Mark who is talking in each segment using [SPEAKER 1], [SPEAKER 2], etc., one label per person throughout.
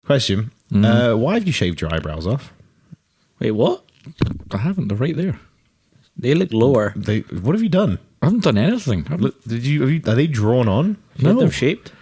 [SPEAKER 1] Question. Why have you shaved your eyebrows off?
[SPEAKER 2] Wait, what?
[SPEAKER 3] I haven't. They're right there.
[SPEAKER 2] They look lower.
[SPEAKER 1] What have you done?
[SPEAKER 3] I haven't done anything.
[SPEAKER 1] Are they drawn on?
[SPEAKER 2] You had them shaped?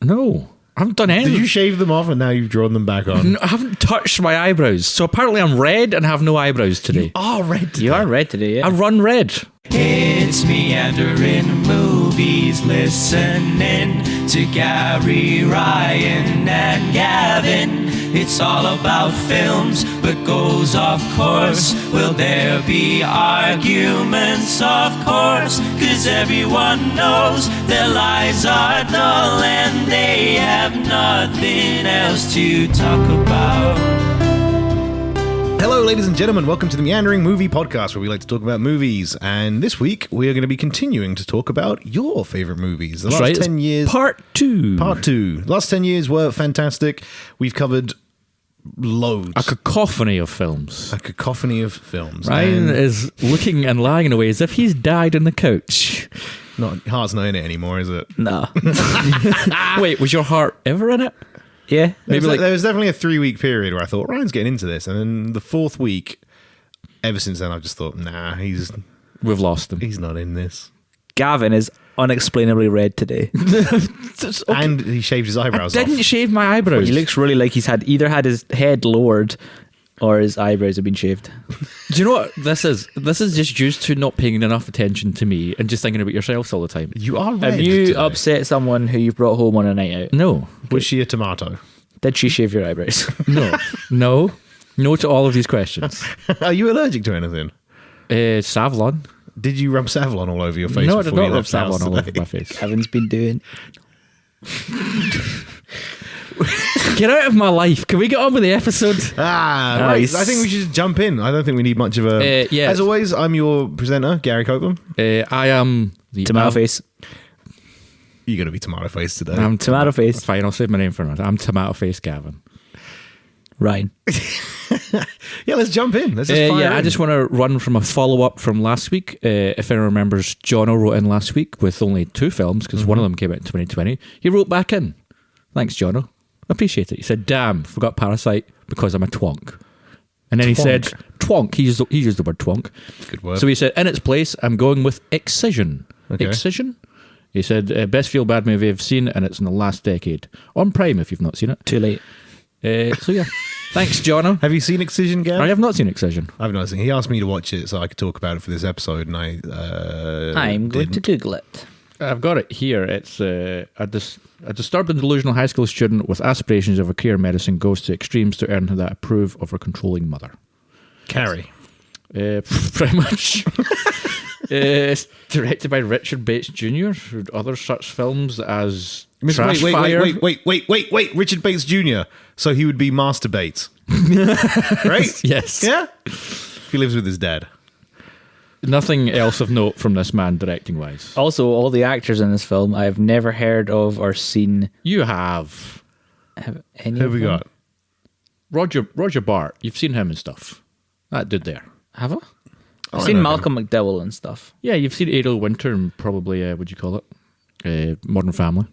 [SPEAKER 3] No. I haven't done anything.
[SPEAKER 1] Did you shave them off and now you've drawn them back on?
[SPEAKER 3] No, I haven't touched my eyebrows. So apparently I'm red and have no eyebrows today.
[SPEAKER 2] You are red today, yeah.
[SPEAKER 3] I run red.
[SPEAKER 4] It's meandering movies, listening to Gary, Ryan, and Gavin. It's all about films, but goes off course. Will there be arguments? Of course, 'cause everyone knows their lives are dull and they have nothing else to talk about.
[SPEAKER 1] Hello, ladies and gentlemen. Welcome to the Meandering Movie Podcast, where we like to talk about movies. And this week, we are going to be continuing to talk about your favorite movies. The last 10 years.
[SPEAKER 3] Part 2.
[SPEAKER 1] The last 10 years were fantastic. We've covered loads.
[SPEAKER 3] A cacophony of films.
[SPEAKER 1] And
[SPEAKER 3] Ryan is looking and lying in a way as if he's died on the couch.
[SPEAKER 1] Heart's not in it anymore, is it?
[SPEAKER 2] No.
[SPEAKER 3] Wait, was your heart ever in it?
[SPEAKER 2] Yeah.
[SPEAKER 1] There was definitely a 3-week period where I thought, Ryan's getting into this. And then the 4th week, ever since then, I've just thought, nah,
[SPEAKER 3] We've lost him.
[SPEAKER 1] he's not in this.
[SPEAKER 2] Gavin is unexplainably red today.
[SPEAKER 1] And he shaved his eyebrows off.
[SPEAKER 3] Didn't shave my eyebrows.
[SPEAKER 2] He looks really like he's either had his head lowered or his eyebrows have been shaved.
[SPEAKER 3] Do you know what this is? This is just used to not paying enough attention to me and just thinking about yourselves all the time.
[SPEAKER 1] You are red
[SPEAKER 2] Have you
[SPEAKER 1] today.
[SPEAKER 2] upset someone who you've brought home on a night out?
[SPEAKER 3] No.
[SPEAKER 1] Was she a tomato?
[SPEAKER 2] Did she shave your eyebrows?
[SPEAKER 3] No. No to all of these questions.
[SPEAKER 1] Are you allergic to anything?
[SPEAKER 3] Savlon.
[SPEAKER 1] Did you rub Savlon all over your face?
[SPEAKER 3] No, I did
[SPEAKER 1] before
[SPEAKER 3] not
[SPEAKER 1] you
[SPEAKER 3] rub
[SPEAKER 1] left the house
[SPEAKER 3] Savlon all over
[SPEAKER 1] today?
[SPEAKER 3] my face.
[SPEAKER 2] Gavin's been doing.
[SPEAKER 3] Get out of my life. Can we get on with the episode?
[SPEAKER 1] Right.
[SPEAKER 2] Nice.
[SPEAKER 1] I think we should just jump in. I don't think we need much of a...
[SPEAKER 3] yeah.
[SPEAKER 1] As always, I'm your presenter, Gary Copeland.
[SPEAKER 3] I am the
[SPEAKER 2] Tomato face.
[SPEAKER 1] You're going to be tomato face today.
[SPEAKER 3] I'm
[SPEAKER 2] Tomato face.
[SPEAKER 3] Fine, I'll save my name for it. I'm Tomato Face Gavin.
[SPEAKER 2] Ryan.
[SPEAKER 1] Yeah, let's jump in. Let's just fire in.
[SPEAKER 3] I just want to run from a follow-up from last week. If anyone remembers, Jono wrote in last week with only 2 films, because one of them came out in 2020. He wrote back in. Thanks, Jono. Appreciate it. He said, damn, forgot Parasite because I'm a twonk. And then he said, twonk. He used the word twonk.
[SPEAKER 1] Good word.
[SPEAKER 3] So he said, in its place, I'm going with Excision.
[SPEAKER 1] Okay.
[SPEAKER 3] Excision? He said, best feel-bad movie I've seen, and it's in the last decade. On Prime, if you've not seen it.
[SPEAKER 2] Too late.
[SPEAKER 3] So yeah. Thanks, Jono.
[SPEAKER 1] Have you seen Excision, Gav?
[SPEAKER 3] I have not seen Excision.
[SPEAKER 1] I've not seen it. He asked me to watch it so I could talk about it for this episode, and
[SPEAKER 2] I'm going to Google it.
[SPEAKER 3] I've got it here. It's a disturbed and delusional high school student with aspirations of a career in medicine goes to extremes to earn that approve of her controlling mother.
[SPEAKER 1] Carrie.
[SPEAKER 3] Pretty much. It's directed by Richard Bates Jr., who did other such films as Trash Fire.
[SPEAKER 1] Wait. Richard Bates Jr. So he would be Master Bates. Right?
[SPEAKER 3] Yes.
[SPEAKER 1] Yeah? He lives with his dad.
[SPEAKER 3] Nothing else of note from this man directing-wise.
[SPEAKER 2] Also, all the actors in this film I've never heard of or seen.
[SPEAKER 3] You have.
[SPEAKER 2] Have any
[SPEAKER 1] Who
[SPEAKER 2] of
[SPEAKER 1] have we
[SPEAKER 2] them?
[SPEAKER 1] got?
[SPEAKER 3] Roger Bart. You've seen him and stuff. That dude there.
[SPEAKER 2] Have I?
[SPEAKER 1] Oh,
[SPEAKER 2] I've
[SPEAKER 1] I
[SPEAKER 2] seen
[SPEAKER 1] know
[SPEAKER 2] Malcolm McDowell and stuff.
[SPEAKER 3] Yeah, you've seen Adel Winter and probably, what'd you call it? Modern Family.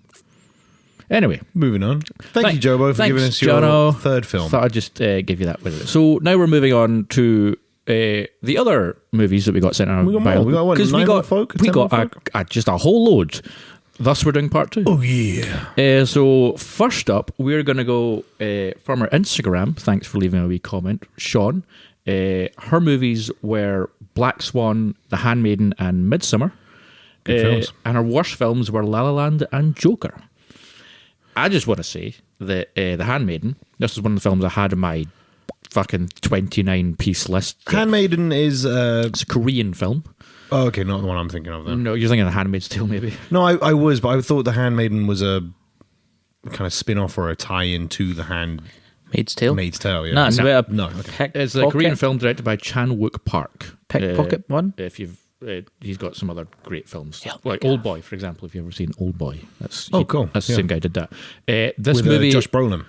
[SPEAKER 3] Anyway.
[SPEAKER 1] Moving on. Thank you, Jobo, for giving us your
[SPEAKER 3] Jono.
[SPEAKER 1] third film.
[SPEAKER 3] Thought I'd just give you that with it. So now we're moving on to the other movies that we got sent out.
[SPEAKER 1] We got more. We got what,
[SPEAKER 3] 'cause
[SPEAKER 1] 9 more folk? 10 more folk?
[SPEAKER 3] just a whole load. Thus, we're doing part 2.
[SPEAKER 1] Oh, yeah.
[SPEAKER 3] So first up, we're going to go from our Instagram. Thanks for leaving a wee comment, Sean. Her movies were Black Swan, The Handmaiden, and Midsummer.
[SPEAKER 1] Good films.
[SPEAKER 3] And her worst films were La La Land and Joker. I just want to say that The Handmaiden, this is one of the films I had in my fucking 29-piece list.
[SPEAKER 1] Handmaiden is...
[SPEAKER 3] It's a Korean film.
[SPEAKER 1] Oh, okay, not the one I'm thinking of then.
[SPEAKER 3] No, you're thinking of The Handmaid's Tale, maybe.
[SPEAKER 1] No, I was, but I thought The Handmaiden was a kind of spin-off or a tie-in to The
[SPEAKER 2] Maid's Tale?
[SPEAKER 1] Maid's Tale, yeah.
[SPEAKER 2] No, it's about a
[SPEAKER 1] No, okay.
[SPEAKER 3] It's a Korean film directed by Chan-wook Park.
[SPEAKER 2] Pickpocket one?
[SPEAKER 3] If you've, he's got some other great films, like Old Boy, for example. If you've ever seen Old Boy,
[SPEAKER 1] cool.
[SPEAKER 3] That's the
[SPEAKER 1] Yeah.
[SPEAKER 3] same guy who did that. This
[SPEAKER 1] With
[SPEAKER 3] movie,
[SPEAKER 1] Josh Brolin.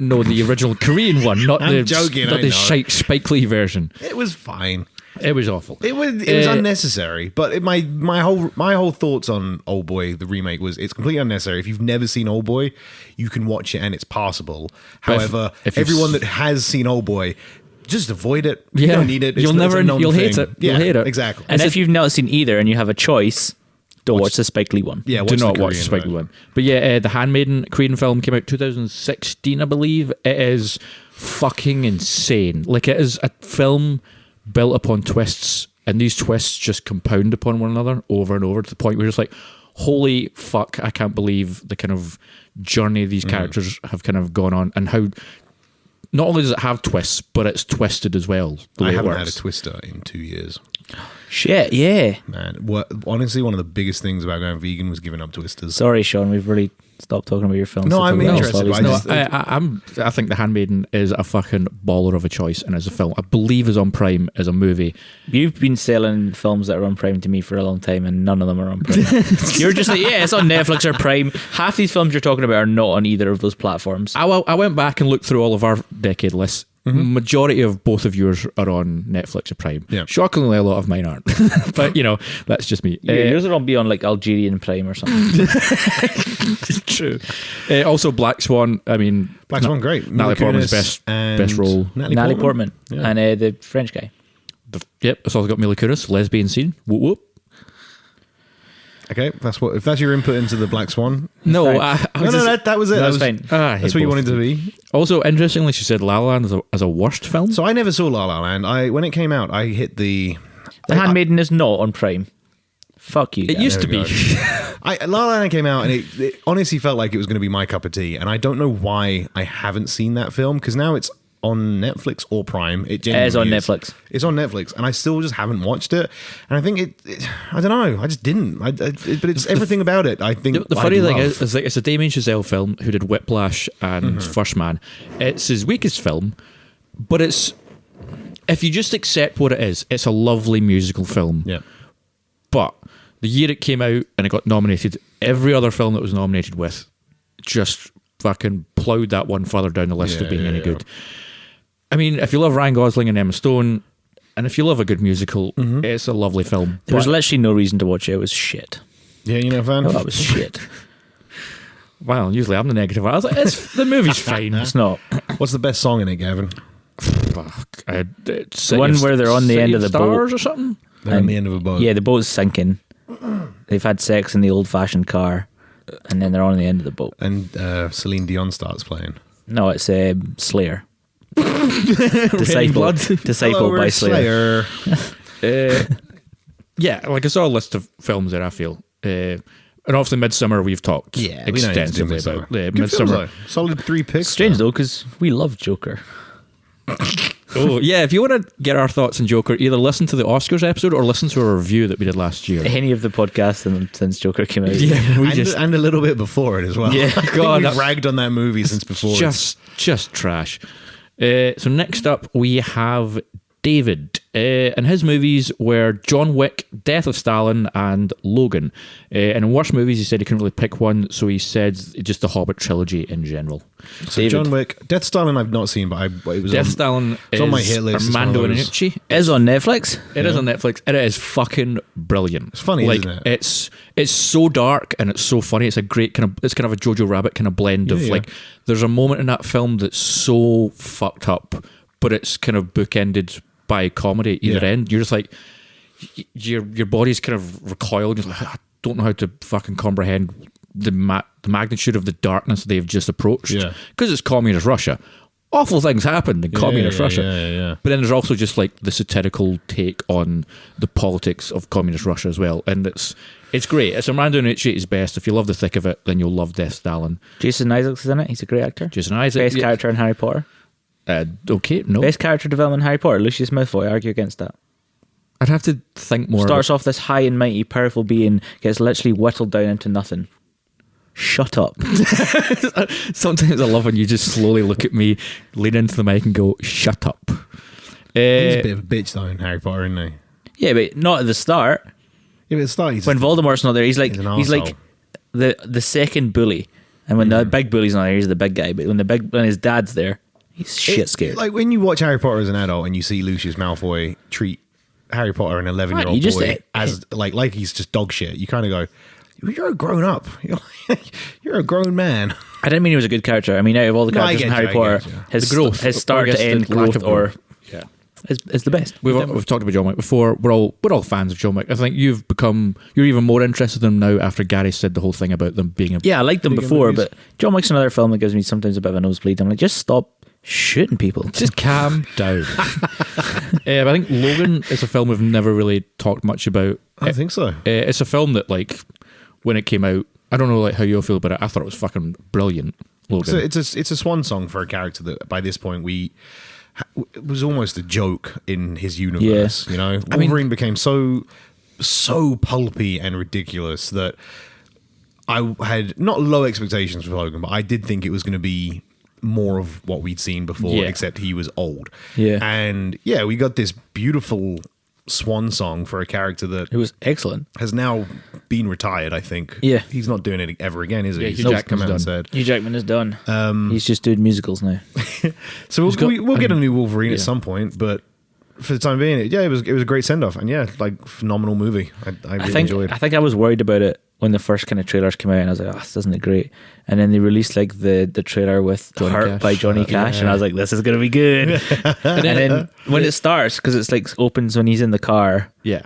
[SPEAKER 3] no, the original Korean one, not
[SPEAKER 1] I'm
[SPEAKER 3] the
[SPEAKER 1] joking,
[SPEAKER 3] not
[SPEAKER 1] I
[SPEAKER 3] the
[SPEAKER 1] know.
[SPEAKER 3] Spike Lee version.
[SPEAKER 1] It was fine.
[SPEAKER 3] It was awful.
[SPEAKER 1] It was unnecessary, but my whole thoughts on Old Boy, the remake, was it's completely unnecessary. If you've never seen Old Boy, you can watch it and it's passable. However,
[SPEAKER 3] if you've
[SPEAKER 1] everyone that has seen Old Boy, just avoid it. You don't need it.
[SPEAKER 3] You'll hate it.
[SPEAKER 1] Yeah,
[SPEAKER 3] You'll hate it.
[SPEAKER 1] Exactly.
[SPEAKER 2] And if you've not seen either and you have a choice, don't watch the Spike Lee one.
[SPEAKER 1] Yeah,
[SPEAKER 3] do not watch the Spike Lee one. But yeah, The Handmaiden Korean film came out 2016, I believe. It is fucking insane. Like, it is a film built upon twists, and these twists just compound upon one another over and over to the point where you're just like, holy fuck, I can't believe the kind of journey these characters have kind of gone on, and how not only does it have twists, but it's twisted as well.
[SPEAKER 1] I haven't had a twister in 2 years.
[SPEAKER 2] Shit, yeah.
[SPEAKER 1] Man, honestly, one of the biggest things about going vegan was giving up twisters.
[SPEAKER 2] Sorry, Sean, we've really stopped talking about your films.
[SPEAKER 1] No,
[SPEAKER 2] to
[SPEAKER 1] I'm
[SPEAKER 2] talk about
[SPEAKER 1] interested,
[SPEAKER 2] Slobbies
[SPEAKER 1] but I
[SPEAKER 2] now.
[SPEAKER 1] just-
[SPEAKER 3] I think The Handmaiden is a fucking baller of a choice, and as a film, I believe is on Prime as a movie.
[SPEAKER 2] You've been selling films that are on Prime to me for a long time, and none of them are on Prime. You're just like, yeah, it's on Netflix or Prime. Half these films you're talking about are not on either of those platforms.
[SPEAKER 3] I went back and looked through all of our decade lists. Majority of both of yours are on Netflix or Prime.
[SPEAKER 1] Yeah.
[SPEAKER 3] Shockingly, a lot of mine aren't. But, that's just me.
[SPEAKER 2] Yeah, yours are on be on like Algerian Prime or something.
[SPEAKER 3] True. Also, Black Swan. I mean,
[SPEAKER 1] Black Swan, great.
[SPEAKER 3] Natalie Portman's
[SPEAKER 1] Kunis and
[SPEAKER 3] best role.
[SPEAKER 2] Natalie Portman
[SPEAKER 1] Yeah.
[SPEAKER 2] and the French guy.
[SPEAKER 3] Yep, it's also got Mila Kunis, lesbian scene. Whoop whoop.
[SPEAKER 1] Okay, if that's your input into the Black Swan.
[SPEAKER 3] No,
[SPEAKER 2] Fine.
[SPEAKER 1] That was it.
[SPEAKER 2] That
[SPEAKER 1] That
[SPEAKER 2] was
[SPEAKER 1] was
[SPEAKER 2] fine.
[SPEAKER 1] That's what you wanted to be.
[SPEAKER 3] Also, interestingly, she said La La Land as a worst film.
[SPEAKER 1] So I never saw La La Land. When it came out, I hit the.
[SPEAKER 2] The Handmaiden is not on Prime. Fuck you.
[SPEAKER 3] It
[SPEAKER 2] guys.
[SPEAKER 3] used to
[SPEAKER 1] There
[SPEAKER 3] be.
[SPEAKER 1] we go. La La Land came out, and it honestly felt like it was going to be my cup of tea. And I don't know why I haven't seen that film, because now it's on Netflix or Prime. It
[SPEAKER 2] is on
[SPEAKER 1] genuinely
[SPEAKER 2] Netflix.
[SPEAKER 1] It's on Netflix, and I still just haven't watched it. And I think I don't know. I just didn't. But it's everything about it. I think
[SPEAKER 3] The funny
[SPEAKER 1] I
[SPEAKER 3] thing
[SPEAKER 1] love.
[SPEAKER 3] is like, it's a Damien Chazelle film who did Whiplash and First Man. It's his weakest film, but if you just accept what it is, it's a lovely musical film.
[SPEAKER 1] Yeah.
[SPEAKER 3] But the year it came out and it got nominated, every other film that was nominated with just fucking ploughed that one further down the list of being any good. I mean, if you love Ryan Gosling and Emma Stone, and if you love a good musical, it's a lovely film.
[SPEAKER 2] There was
[SPEAKER 3] But-
[SPEAKER 2] literally no reason to watch it. It was shit.
[SPEAKER 1] Yeah, you know, fan.
[SPEAKER 2] That was shit.
[SPEAKER 3] well, usually I'm the negative one. I was like, the movie's fine.
[SPEAKER 2] It's not.
[SPEAKER 1] What's the best song in it, Gavin?
[SPEAKER 3] Fuck.
[SPEAKER 2] The one where they're on the end of the
[SPEAKER 3] stars
[SPEAKER 2] boat
[SPEAKER 3] or something.
[SPEAKER 1] They're on the end of a boat.
[SPEAKER 2] Yeah, the boat's sinking. They've had sex in the old-fashioned car, and then they're on the end of the boat.
[SPEAKER 1] And Celine Dion starts playing.
[SPEAKER 2] No, it's Slayer. Disciple
[SPEAKER 1] Hello,
[SPEAKER 2] by
[SPEAKER 1] we're
[SPEAKER 2] Slayer.
[SPEAKER 3] Yeah, like I saw a list of films that I feel. And obviously Midsummer we've talked
[SPEAKER 1] Yeah, we don't need to do
[SPEAKER 3] extensively
[SPEAKER 1] Midsommar.
[SPEAKER 3] about.
[SPEAKER 1] Good films,
[SPEAKER 3] Midsummer.
[SPEAKER 1] though. Solid 3 picks.
[SPEAKER 2] Strange though, because we love Joker.
[SPEAKER 3] Oh, yeah, if you want to get our thoughts on Joker, either listen to the Oscars episode or listen to a review that we did last year.
[SPEAKER 2] Any of the podcasts since Joker came out.
[SPEAKER 3] Yeah, we
[SPEAKER 1] And a little bit before it as well.
[SPEAKER 3] Yeah,
[SPEAKER 1] I think
[SPEAKER 3] God,
[SPEAKER 1] we've
[SPEAKER 3] that-
[SPEAKER 1] ragged on that movie since before.
[SPEAKER 3] just trash. So next up we have David, and his movies were John Wick, Death of Stalin, and Logan. And in worst movies, he said he couldn't really pick one, so he said just the Hobbit trilogy in general.
[SPEAKER 1] So
[SPEAKER 2] David.
[SPEAKER 1] John Wick, Death Stalin I've not seen, but it was
[SPEAKER 3] Death
[SPEAKER 1] on,
[SPEAKER 3] Stalin
[SPEAKER 1] it's
[SPEAKER 3] is
[SPEAKER 1] on my hit list. It's
[SPEAKER 3] Armando
[SPEAKER 1] one of those-
[SPEAKER 3] Iannucci.
[SPEAKER 2] Is on Netflix.
[SPEAKER 3] It is on Netflix, and it is fucking brilliant.
[SPEAKER 1] It's funny,
[SPEAKER 3] like,
[SPEAKER 1] isn't it?
[SPEAKER 3] It's so dark and it's so funny. It's a great it's kind of a Jojo Rabbit kind of blend of
[SPEAKER 1] Yeah.
[SPEAKER 3] like. There's a moment in that film that's so fucked up, but it's kind of bookended by comedy at either
[SPEAKER 1] Yeah.
[SPEAKER 3] end. You're just like, your body's kind of recoiled. You're like, I don't know how to fucking comprehend the magnitude of the darkness they've just approached.
[SPEAKER 1] Yeah.
[SPEAKER 3] Because it's communist Russia. Awful things happened in communist Russia.
[SPEAKER 1] Yeah.
[SPEAKER 3] But then there's also just like the satirical take on the politics of communist Russia as well. And it's great. It's Armando Iannucci at his best. If you love the thick of it, then you'll love Death Stalin.
[SPEAKER 2] Jason Isaacs is in it. He's a great actor.
[SPEAKER 3] Jason Isaac.
[SPEAKER 2] Best character in Harry Potter.
[SPEAKER 3] Okay, no.
[SPEAKER 2] Best character development in Harry Potter. Lucius Malfoy. Argue against that.
[SPEAKER 3] I'd have to think more.
[SPEAKER 2] Starts off this high and mighty, powerful being, gets literally whittled down into nothing. Shut up.
[SPEAKER 3] Sometimes I love when you just slowly look at me, lean into the mic and go, shut up.
[SPEAKER 1] He's a bit of a bitch though in Harry Potter, isn't he?
[SPEAKER 2] Yeah, but not at the start.
[SPEAKER 1] Yeah, but at the start he's
[SPEAKER 2] When Voldemort's not there, he's like
[SPEAKER 1] He's an
[SPEAKER 2] he's like
[SPEAKER 1] arsehole.
[SPEAKER 2] the second bully. And when the big bully's not there, he's the big guy. But when his dad's there, he's shit scared.
[SPEAKER 1] Like when you watch Harry Potter as an adult and you see Lucius Malfoy treat Harry Potter an 11-year-old
[SPEAKER 2] You just-
[SPEAKER 1] boy as like he's just dog shit, you kind of go, you're a grown up. You're a grown man.
[SPEAKER 2] I didn't mean he was a good character. I mean, out of all the
[SPEAKER 1] No, I
[SPEAKER 2] characters in
[SPEAKER 1] get
[SPEAKER 2] Harry
[SPEAKER 1] you, I
[SPEAKER 2] Potter,
[SPEAKER 1] get you.
[SPEAKER 2] his
[SPEAKER 3] The growth,
[SPEAKER 2] his
[SPEAKER 3] or
[SPEAKER 2] start
[SPEAKER 3] I guess
[SPEAKER 2] to end
[SPEAKER 3] the lack
[SPEAKER 2] growth,
[SPEAKER 3] of
[SPEAKER 2] or
[SPEAKER 3] growth. Yeah.
[SPEAKER 2] is the best.
[SPEAKER 3] We've talked about John Wick before. We're all fans of John Wick. I think you're even more interested in them now after Gary said the whole thing about them being a
[SPEAKER 2] Yeah, I liked them
[SPEAKER 1] Big in
[SPEAKER 2] before,
[SPEAKER 1] movies.
[SPEAKER 2] but John Wick's another film that gives me sometimes a bit of a nosebleed. I'm like, just stop shooting people.
[SPEAKER 3] Just calm down. I think Logan is a film we've never really talked much about.
[SPEAKER 1] I don't think so.
[SPEAKER 3] It's a film that, like, when it came out, I don't know like how you feel about it. I thought it was fucking brilliant. Logan.
[SPEAKER 1] So it's a swan song for a character that by this point it was almost a joke in his universe. You know, Wolverine became so pulpy and ridiculous that I had not low expectations for Logan, but I did think it was going to be more of what we'd seen before,
[SPEAKER 3] Yeah.
[SPEAKER 1] except he was old.
[SPEAKER 2] Yeah.
[SPEAKER 1] And yeah, we got this beautiful swan song for a character that
[SPEAKER 2] It was excellent.
[SPEAKER 1] has now been retired. I think.
[SPEAKER 2] Yeah.
[SPEAKER 1] he's not doing it ever again, is he?
[SPEAKER 3] Yeah,
[SPEAKER 1] He's
[SPEAKER 3] Hugh
[SPEAKER 1] come
[SPEAKER 3] Jackman's
[SPEAKER 1] out and
[SPEAKER 3] done.
[SPEAKER 1] said.
[SPEAKER 2] Hugh Jackman is done. He's just doing musicals now.
[SPEAKER 1] So we'll get a new Wolverine
[SPEAKER 3] yeah.
[SPEAKER 1] at some point, but for the time being, it was a great send off, and yeah, like phenomenal movie. I really enjoyed.
[SPEAKER 2] I think I was worried about it when the first kind of trailers came out, and I was like, "Oh, this isn't it great?" And then they released like the trailer with
[SPEAKER 3] Johnny
[SPEAKER 2] "Hurt"
[SPEAKER 3] Cash.
[SPEAKER 2] by Johnny Cash, and I was like, "This is gonna be good." and then when it starts, because it's like opens when he's in the car,
[SPEAKER 3] Yeah.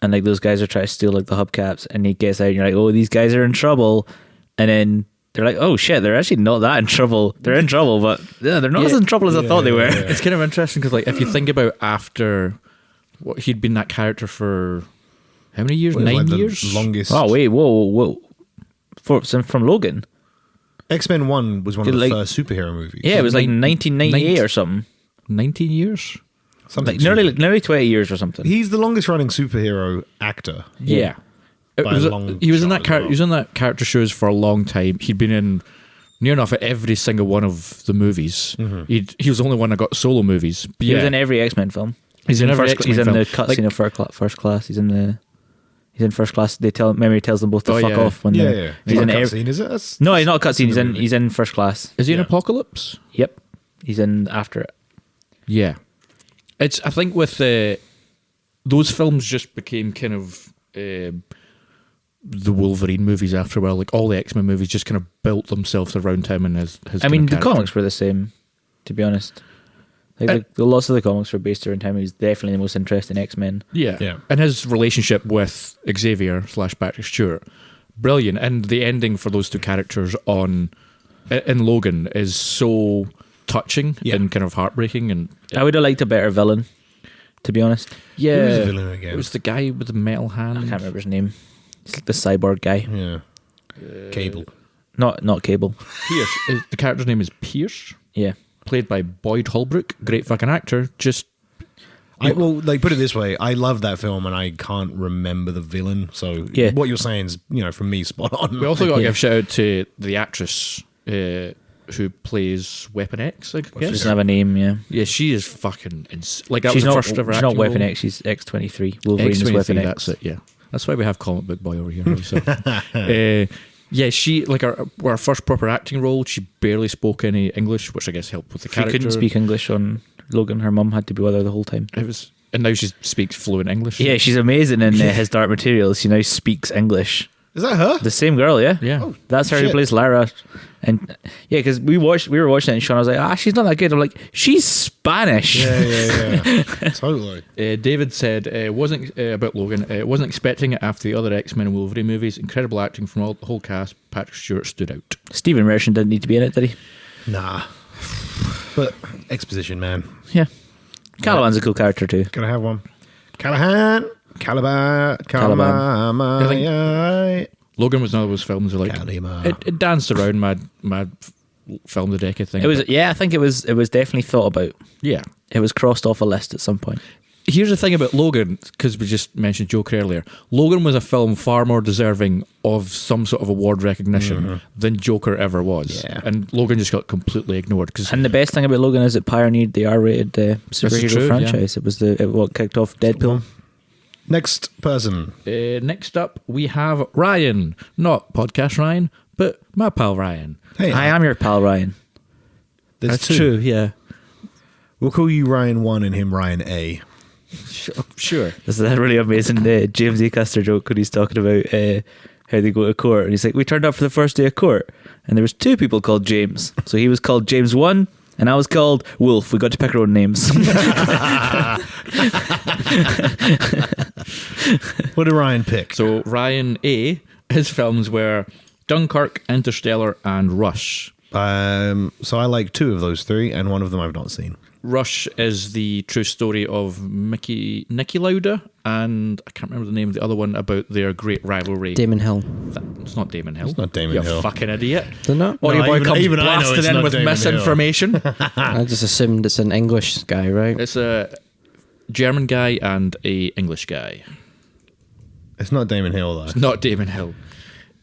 [SPEAKER 2] and like those guys are trying to steal like the hubcaps, and he gets out, and you're like, "Oh, these guys are in trouble," and then they're like, "Oh shit, they're actually not that in trouble. They're in trouble, but yeah, they're not as in trouble as I thought they were."
[SPEAKER 3] It's kind of interesting because, like, if you think about after what he'd been that character for how many years?
[SPEAKER 1] It was
[SPEAKER 3] 9
[SPEAKER 1] like the
[SPEAKER 3] years.
[SPEAKER 1] longest.
[SPEAKER 2] Oh wait, whoa! From Logan,
[SPEAKER 1] X-Men 1 was one of the
[SPEAKER 2] Like-
[SPEAKER 1] first superhero movies.
[SPEAKER 2] yeah, it was like 1998
[SPEAKER 3] 19
[SPEAKER 2] or something,
[SPEAKER 3] 19 years.
[SPEAKER 1] Something
[SPEAKER 2] like nearly 20 years or something.
[SPEAKER 1] He's the longest running superhero actor.
[SPEAKER 3] Yeah. It
[SPEAKER 1] By a
[SPEAKER 3] was
[SPEAKER 1] long
[SPEAKER 3] he was in
[SPEAKER 1] shot
[SPEAKER 3] that
[SPEAKER 1] as
[SPEAKER 3] character.
[SPEAKER 1] well.
[SPEAKER 3] He was in that character shows for a long time. He'd been in near enough at every single one of the movies. He was the only one that got solo movies. But
[SPEAKER 2] He was
[SPEAKER 3] yeah,
[SPEAKER 2] in every X-Men film.
[SPEAKER 3] He's in every
[SPEAKER 2] first,
[SPEAKER 3] X-Men
[SPEAKER 2] He's in
[SPEAKER 3] film.
[SPEAKER 2] the cutscene
[SPEAKER 3] Like-
[SPEAKER 2] of first class. He's in first class. Memory tells them both to
[SPEAKER 3] Oh,
[SPEAKER 2] fuck
[SPEAKER 3] yeah.
[SPEAKER 2] off when
[SPEAKER 1] Yeah,
[SPEAKER 2] they're.
[SPEAKER 1] yeah.
[SPEAKER 2] He's
[SPEAKER 1] It's
[SPEAKER 2] in
[SPEAKER 1] not a
[SPEAKER 2] every,
[SPEAKER 1] cutscene, is it? That's-
[SPEAKER 2] no, he's not a cutscene.
[SPEAKER 1] that's in the movie.
[SPEAKER 2] He's in first class.
[SPEAKER 3] is he in
[SPEAKER 1] Yeah.
[SPEAKER 3] Apocalypse?
[SPEAKER 2] Yep, he's in after it.
[SPEAKER 3] Yeah, it's. I think with those films just became kind of the Wolverine movies after a while. Like all the X-Men movies just kind of built themselves around him and his.
[SPEAKER 2] I mean, the
[SPEAKER 3] character.
[SPEAKER 2] comics were the same, to be honest. Like lots of the comics were based around him. He was definitely the most interesting X-Men.
[SPEAKER 3] Yeah.
[SPEAKER 1] Yeah.
[SPEAKER 3] And his relationship with Xavier / Patrick Stewart, brilliant. And the ending for those two characters in Logan is so touching
[SPEAKER 1] Yeah.
[SPEAKER 3] and kind of heartbreaking. And
[SPEAKER 2] I would have liked a better villain, to be honest.
[SPEAKER 3] yeah,
[SPEAKER 1] Who was the villain again?
[SPEAKER 3] it was the guy with the metal hand.
[SPEAKER 2] I can't remember his name. He's like the cyborg guy.
[SPEAKER 1] Yeah. Cable.
[SPEAKER 2] Not Cable.
[SPEAKER 3] Pierce. The character's name is Pierce,
[SPEAKER 2] Yeah.
[SPEAKER 3] played by Boyd Holbrook. Great fucking actor. Just
[SPEAKER 1] Well, like put it this way, I love that film and I can't remember the villain. So
[SPEAKER 2] Yeah.
[SPEAKER 1] what you're saying is, from me, spot on.
[SPEAKER 3] we also got to
[SPEAKER 2] Yeah.
[SPEAKER 3] give shout out to the actress who plays Weapon X. I
[SPEAKER 2] She
[SPEAKER 3] guess.
[SPEAKER 2] doesn't have a name, yeah.
[SPEAKER 3] Yeah, she is fucking like that
[SPEAKER 2] She's
[SPEAKER 3] was the
[SPEAKER 2] not,
[SPEAKER 3] first ever.
[SPEAKER 2] she's not
[SPEAKER 3] acting
[SPEAKER 2] Weapon
[SPEAKER 3] role.
[SPEAKER 2] X, she's X-23. Wolverine is
[SPEAKER 3] X23,
[SPEAKER 2] Weapon X.
[SPEAKER 3] that's it. Yeah, that's why we have Comic Book Boy over here. So. Yeah, she like our first proper acting role. She barely spoke any English, which I guess helped with the
[SPEAKER 2] She
[SPEAKER 3] character.
[SPEAKER 2] couldn't speak English on Logan. Her mum had to be with her the whole time.
[SPEAKER 3] It was, and now she speaks fluent English.
[SPEAKER 2] Yeah, she's amazing in His Dark Materials. She now speaks English.
[SPEAKER 1] Is that her?
[SPEAKER 2] The same girl, yeah?
[SPEAKER 3] yeah.
[SPEAKER 2] That's her who
[SPEAKER 1] shit.
[SPEAKER 2] plays Lara. And yeah, because we were watching it and Sean was like, she's not that good. I'm like, she's Spanish.
[SPEAKER 1] Yeah. Totally.
[SPEAKER 3] David said wasn't about Logan. Wasn't expecting it after the other X-Men and Wolverine movies. Incredible acting from the whole cast. Patrick Stewart stood out.
[SPEAKER 2] Stephen Merchant didn't need to be in it, did he?
[SPEAKER 1] Nah. But exposition, man.
[SPEAKER 2] Yeah. Caliban's a cool character too.
[SPEAKER 1] Gotta have one. Caliban. Caliban.
[SPEAKER 3] Logan was one of those films where like
[SPEAKER 1] Kalima.
[SPEAKER 3] it danced around my film of the decade thing.
[SPEAKER 2] It was,
[SPEAKER 3] but
[SPEAKER 2] yeah, I think it was definitely thought about.
[SPEAKER 3] yeah.
[SPEAKER 2] It was crossed off a list at some point.
[SPEAKER 3] Here's the thing about Logan, because we just mentioned Joker earlier. Logan was a film far more deserving of some sort of award recognition than Joker ever was.
[SPEAKER 1] Yeah.
[SPEAKER 3] And Logan just got completely ignored. Cause
[SPEAKER 2] And the best thing about Logan is it pioneered the R-rated superhero
[SPEAKER 3] true,
[SPEAKER 2] franchise. It was what kicked off Deadpool.
[SPEAKER 1] Next person.
[SPEAKER 3] next up, we have Ryan. Not podcast Ryan, but my pal Ryan.
[SPEAKER 1] Hey,
[SPEAKER 2] I am your pal Ryan.
[SPEAKER 1] there's
[SPEAKER 3] That's
[SPEAKER 1] two.
[SPEAKER 3] true, yeah.
[SPEAKER 1] We'll call you Ryan 1 and him Ryan A.
[SPEAKER 3] Sure.
[SPEAKER 2] This is a really amazing James E. Custer joke when he's talking about how they go to court. And he's like, we turned up for the first day of court, and there was 2 people called James. So he was called James 1, and I was called Wolf. We got to pick our own names.
[SPEAKER 1] What did Ryan pick?
[SPEAKER 3] So Ryan A, his films were Dunkirk, Interstellar, and Rush.
[SPEAKER 1] So I like 2 of those 3, and one of them I've not seen.
[SPEAKER 3] Rush is the true story of Niki Lauda, and I can't remember the name of the other one, about their great rivalry.
[SPEAKER 5] Damon Hill.
[SPEAKER 3] It's not Damon Hill.
[SPEAKER 1] It's not Damon
[SPEAKER 3] you
[SPEAKER 1] Hill.
[SPEAKER 3] fucking idiot.
[SPEAKER 5] Is it not?
[SPEAKER 3] Audio boy
[SPEAKER 1] even-
[SPEAKER 3] comes
[SPEAKER 1] even I know
[SPEAKER 3] blasting
[SPEAKER 1] it's
[SPEAKER 3] in
[SPEAKER 1] not
[SPEAKER 3] with
[SPEAKER 1] Damon Hill.
[SPEAKER 3] misinformation.
[SPEAKER 5] I just assumed it's an English guy, right?
[SPEAKER 3] It's a German guy and a English guy.
[SPEAKER 1] It's not Damon Hill, though.
[SPEAKER 3] It's not Damon Hill.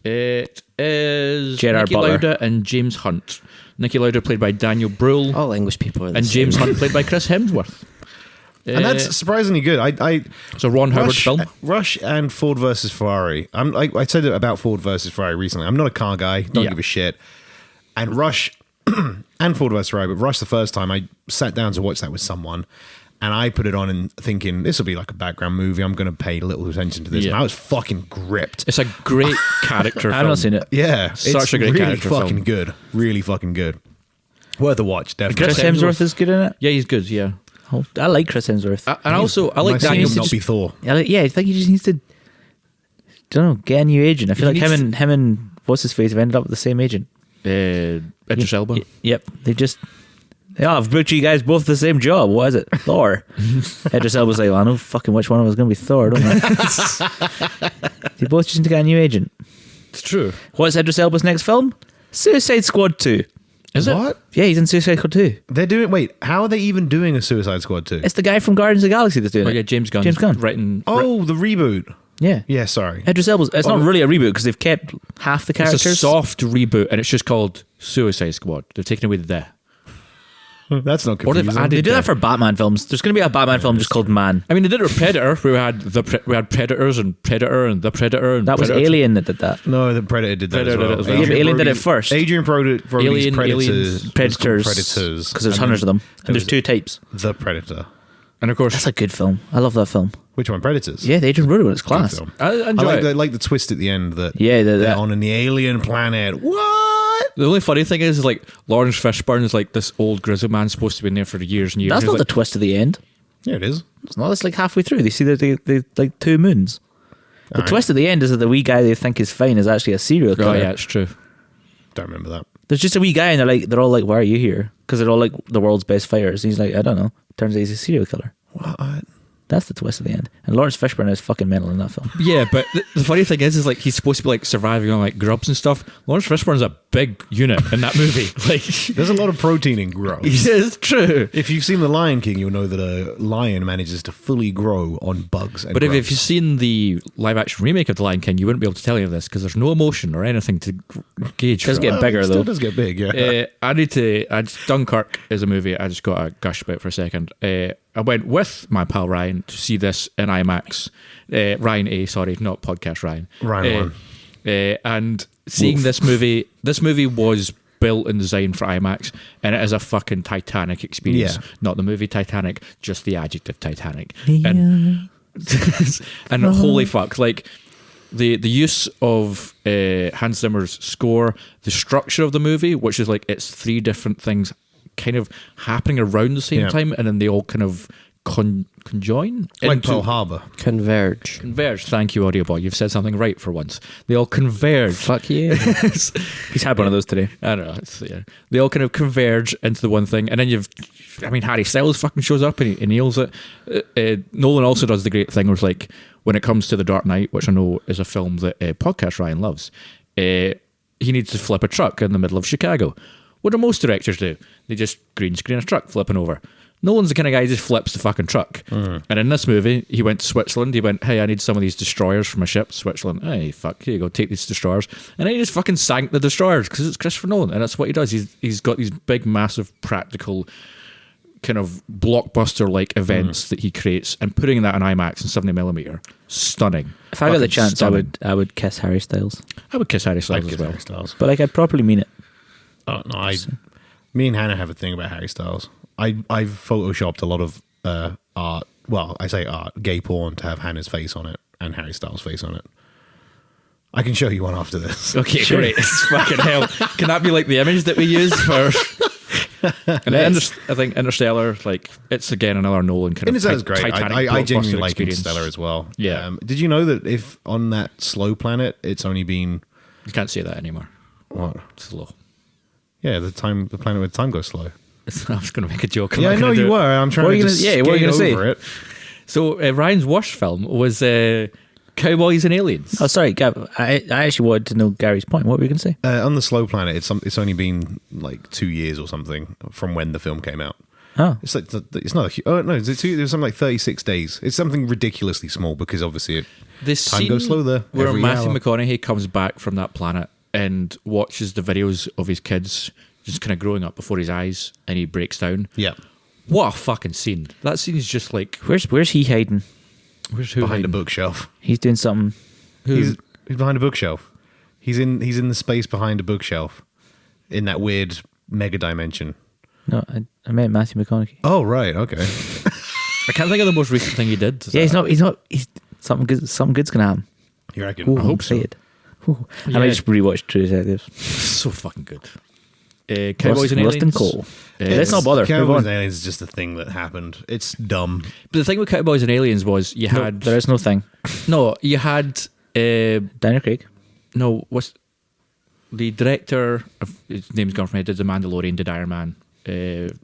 [SPEAKER 3] It is
[SPEAKER 2] Gerard
[SPEAKER 3] Niki
[SPEAKER 2] Butler.
[SPEAKER 3] Lauda and James Hunt. Niki Lauda played by Daniel Bruhl,
[SPEAKER 5] All English people are the
[SPEAKER 3] and
[SPEAKER 5] same.
[SPEAKER 3] James Hunt played by Chris Hemsworth.
[SPEAKER 1] And that's surprisingly good.
[SPEAKER 3] it's a Ron Howard
[SPEAKER 1] Rush,
[SPEAKER 3] film.
[SPEAKER 1] Rush and Ford versus Ferrari. I said it about Ford versus Ferrari recently. I'm not a car guy. Don't
[SPEAKER 3] Yeah.
[SPEAKER 1] give a shit. And Rush and Ford versus Ferrari, but Rush the first time I sat down to watch that with someone, and I put it on and thinking this will be like a background movie. I'm going to pay little attention to this,
[SPEAKER 3] Yeah.
[SPEAKER 1] and I was fucking gripped.
[SPEAKER 3] It's a great character film.
[SPEAKER 2] I've not seen it.
[SPEAKER 1] Yeah,
[SPEAKER 3] Such
[SPEAKER 1] it's
[SPEAKER 3] a great
[SPEAKER 1] really
[SPEAKER 3] character
[SPEAKER 1] fucking
[SPEAKER 3] film.
[SPEAKER 1] good. Really fucking good. Worth a watch, definitely.
[SPEAKER 2] Chris Hemsworth is good in it.
[SPEAKER 3] Yeah, he's good, yeah.
[SPEAKER 2] Oh, I like Chris Hemsworth.
[SPEAKER 3] And also, I like
[SPEAKER 1] Nice to
[SPEAKER 3] Daniel...
[SPEAKER 1] not be Thor.
[SPEAKER 2] I think he just needs to, don't know, get a new agent. I feel
[SPEAKER 3] He
[SPEAKER 2] like
[SPEAKER 3] needs
[SPEAKER 2] him and what's his face have ended up with the same agent.
[SPEAKER 3] Idris Elba.
[SPEAKER 2] Yep, they just. Yeah, I've booked you guys both the same job. What is it? Thor. Idris Elba's like, well, I know fucking which one of us is going to be Thor, don't I? They both just need to get a new agent.
[SPEAKER 3] It's true.
[SPEAKER 2] What's Idris Elba's next film? Suicide Squad 2.
[SPEAKER 3] Is it?
[SPEAKER 1] What?
[SPEAKER 2] Yeah, he's in Suicide Squad 2.
[SPEAKER 1] They're doing. Wait, how are they even doing a Suicide Squad 2?
[SPEAKER 2] It's the guy from Guardians of the Galaxy that's doing
[SPEAKER 3] Oh,
[SPEAKER 2] it.
[SPEAKER 3] yeah, James Gunn.
[SPEAKER 2] James Gunn.
[SPEAKER 3] Writing...
[SPEAKER 1] Oh, the reboot.
[SPEAKER 2] Yeah.
[SPEAKER 1] Yeah, sorry.
[SPEAKER 2] Idris Elba's. It's not really a reboot because they've kept half the characters.
[SPEAKER 3] It's a soft reboot, and it's just called Suicide Squad. They've taken away the...
[SPEAKER 1] That's not
[SPEAKER 3] Or they've
[SPEAKER 1] confusing.
[SPEAKER 3] added
[SPEAKER 2] They do that for Batman films. There's going to be a Batman film just called Man.
[SPEAKER 3] I mean, they did it with Predator. We had Predators and Predator and the Predator. And
[SPEAKER 2] That was
[SPEAKER 3] Predator.
[SPEAKER 2] Alien that did that.
[SPEAKER 1] No, the Predator did that
[SPEAKER 3] Predator
[SPEAKER 1] as well.
[SPEAKER 3] did it as well.
[SPEAKER 2] Yeah, but Alien did it first.
[SPEAKER 1] Adrian Brody's
[SPEAKER 3] Alien-
[SPEAKER 1] Predators.
[SPEAKER 3] Aliens-
[SPEAKER 2] Predators. Because there's hundreds of them. And there's 2 types.
[SPEAKER 1] The Predator.
[SPEAKER 3] And of course,
[SPEAKER 2] That's a good film. I love that film.
[SPEAKER 1] Which one? Predators.
[SPEAKER 2] Yeah, the Adrian Brody one is
[SPEAKER 1] Good
[SPEAKER 2] class.
[SPEAKER 1] film.
[SPEAKER 3] I
[SPEAKER 1] I
[SPEAKER 3] enjoy it.
[SPEAKER 1] like the twist at the end that
[SPEAKER 2] Yeah,
[SPEAKER 1] they're on an alien planet. What?
[SPEAKER 3] The only funny thing is, like, Lawrence Fishburne is like this old grizzled man supposed to be in there for years and years.
[SPEAKER 2] That's
[SPEAKER 3] He's
[SPEAKER 2] not
[SPEAKER 3] like,
[SPEAKER 2] the twist at the end.
[SPEAKER 1] Yeah, it is.
[SPEAKER 2] It's not. It's like halfway through. They see that they like 2 moons. The
[SPEAKER 1] Alright.
[SPEAKER 2] twist at the end is that the wee guy they think is fine is actually a serial killer.
[SPEAKER 3] Oh yeah, it's true.
[SPEAKER 1] Don't remember that.
[SPEAKER 2] There's just a wee guy and they're all like, why are you here? Because they're all like the world's best fighters. And he's like, I don't know. Turns out he's a serial killer.
[SPEAKER 1] What?
[SPEAKER 2] That's the twist at the end. And Lawrence Fishburne is fucking mental in that film.
[SPEAKER 3] Yeah, but the funny thing is like he's supposed to be like surviving on like grubs and stuff. Lawrence Fishburne's a big unit in that movie. Like,
[SPEAKER 1] There's a lot of protein in growth.
[SPEAKER 3] it's true.
[SPEAKER 1] If you've seen The Lion King, you'll know that a lion manages to fully grow on bugs. And
[SPEAKER 3] But if
[SPEAKER 1] grubs.
[SPEAKER 3] you've seen the live action remake of The Lion King, you wouldn't be able to tell any of this because there's no emotion or anything to gauge.
[SPEAKER 2] Does
[SPEAKER 3] for
[SPEAKER 2] get
[SPEAKER 3] it.
[SPEAKER 2] bigger,
[SPEAKER 1] it still
[SPEAKER 2] though.
[SPEAKER 1] does get big, yeah.
[SPEAKER 3] Dunkirk is a movie I just got to gush about for a second. I went with my pal Ryan to see this in IMAX. Ryan A, sorry, not podcast Ryan.
[SPEAKER 1] Ryan
[SPEAKER 3] and seeing this movie was built and designed for IMAX, and it is a fucking Titanic experience.
[SPEAKER 1] Yeah.
[SPEAKER 3] Not the movie Titanic, just the adjective Titanic. And holy fuck, like the use of Hans Zimmer's score, the structure of the movie, which is like it's 3 different things kind of happening around the same
[SPEAKER 1] Yeah.
[SPEAKER 3] time, and then they all kind of conjoin
[SPEAKER 1] Like
[SPEAKER 3] into-
[SPEAKER 1] Pearl Harbor.
[SPEAKER 5] Converge.
[SPEAKER 3] converge. Thank you, Audio Boy. You've said something right for once. They all converge.
[SPEAKER 5] Fuck you.
[SPEAKER 2] He's had one of those today.
[SPEAKER 3] I don't know. Yeah. They all kind of converge into the one thing, and then Harry Styles fucking shows up and he nails it. Nolan also does the great thing where it's like, when it comes to The Dark Knight, which I know is a film that podcast Ryan loves, he needs to flip a truck in the middle of Chicago. What do most directors do? They just green screen a truck flipping over. Nolan's the kind of guy who just flips the fucking truck. And in this movie, he went to Switzerland. He went, hey, I need some of these destroyers for my ship. Switzerland, hey, fuck, here you go, take these destroyers. And then he just fucking sank the destroyers because it's Christopher Nolan. And that's what he does. He's got these big, massive, practical, kind of blockbuster-like events that he creates, and putting that on IMAX and 70mm, stunning.
[SPEAKER 2] If I got the
[SPEAKER 3] Fucking
[SPEAKER 2] chance,
[SPEAKER 3] stunning.
[SPEAKER 2] I would kiss Harry Styles.
[SPEAKER 3] I would kiss Harry
[SPEAKER 1] I'd
[SPEAKER 3] Styles
[SPEAKER 1] kiss
[SPEAKER 3] as well.
[SPEAKER 1] Harry Styles.
[SPEAKER 2] But like, I'd properly mean it.
[SPEAKER 1] Oh, no, me and Hannah have a thing about Harry Styles. I've photoshopped a lot of art well, I say art, gay porn to have Hannah's face on it and Harry Styles' face on it. I can show you one after this.
[SPEAKER 3] Okay, great. It's fucking hell. Can that be like the image that we use for? And I think Interstellar, like, it's again another Nolan kind
[SPEAKER 1] Interstellar's
[SPEAKER 3] of
[SPEAKER 1] great.
[SPEAKER 3] Titanic
[SPEAKER 1] I genuinely
[SPEAKER 3] blockbuster
[SPEAKER 1] like
[SPEAKER 3] experience.
[SPEAKER 1] Interstellar as well.
[SPEAKER 3] Yeah.
[SPEAKER 1] Did you know that if on that slow planet, it's only been
[SPEAKER 3] You can't say that anymore.
[SPEAKER 1] what?
[SPEAKER 3] Slow.
[SPEAKER 1] Yeah, the planet where time goes slow.
[SPEAKER 3] I was going to make a joke. I'm
[SPEAKER 1] Yeah,
[SPEAKER 3] not
[SPEAKER 1] I know
[SPEAKER 3] gonna do
[SPEAKER 1] you
[SPEAKER 3] it.
[SPEAKER 1] were. I'm trying
[SPEAKER 2] What
[SPEAKER 1] to
[SPEAKER 2] are you
[SPEAKER 1] just
[SPEAKER 2] gonna- yeah, what are you
[SPEAKER 1] skate
[SPEAKER 2] gonna say?
[SPEAKER 1] over it.
[SPEAKER 3] So Ryan's worst film was Cowboys and Aliens.
[SPEAKER 2] Oh, sorry, Gav. I actually wanted to know Gary's point. What were you going to say?
[SPEAKER 1] On the slow planet, it's only been like 2 years or something from when the film came out.
[SPEAKER 2] Oh,
[SPEAKER 1] It's like it's not. Oh no, it's there's something like 36 days. It's something ridiculously small because obviously
[SPEAKER 3] This
[SPEAKER 1] time
[SPEAKER 3] scene
[SPEAKER 1] goes slow there.
[SPEAKER 3] where
[SPEAKER 1] every
[SPEAKER 3] Matthew
[SPEAKER 1] hour.
[SPEAKER 3] McConaughey comes back from that planet and watches the videos of his kids just kind of growing up before his eyes, and he breaks down.
[SPEAKER 1] Yeah,
[SPEAKER 3] What a fucking scene! That scene is just like
[SPEAKER 2] where's he hiding?
[SPEAKER 3] where's who
[SPEAKER 1] behind a
[SPEAKER 3] hiding?
[SPEAKER 1] bookshelf.
[SPEAKER 2] He's doing something.
[SPEAKER 3] Who?
[SPEAKER 1] He's behind a bookshelf. He's in the space behind a bookshelf in that weird mega dimension.
[SPEAKER 2] No, I meant Matthew McConaughey.
[SPEAKER 1] Oh right, okay.
[SPEAKER 3] I can't think of the most recent thing he did.
[SPEAKER 2] Yeah, he's not. He's something good. Something good's gonna happen.
[SPEAKER 1] You reckon?
[SPEAKER 2] Ooh,
[SPEAKER 1] I
[SPEAKER 2] I'm
[SPEAKER 1] hope so.
[SPEAKER 2] excited. Ooh.
[SPEAKER 3] Yeah.
[SPEAKER 2] And I just rewatched True Detectives.
[SPEAKER 3] so fucking good. Cowboys and
[SPEAKER 2] Rust
[SPEAKER 3] Aliens.
[SPEAKER 2] and Coal. Let's not bother. Move
[SPEAKER 1] Cowboys
[SPEAKER 2] on.
[SPEAKER 1] and Aliens is just a thing that happened. It's dumb.
[SPEAKER 3] But the thing with Cowboys and Aliens was you
[SPEAKER 2] No,
[SPEAKER 3] had
[SPEAKER 2] there is no thing.
[SPEAKER 3] you had
[SPEAKER 2] Daniel Craig.
[SPEAKER 3] no what's the director of his name's gone from my head, did The Mandalorian, did Iron Man.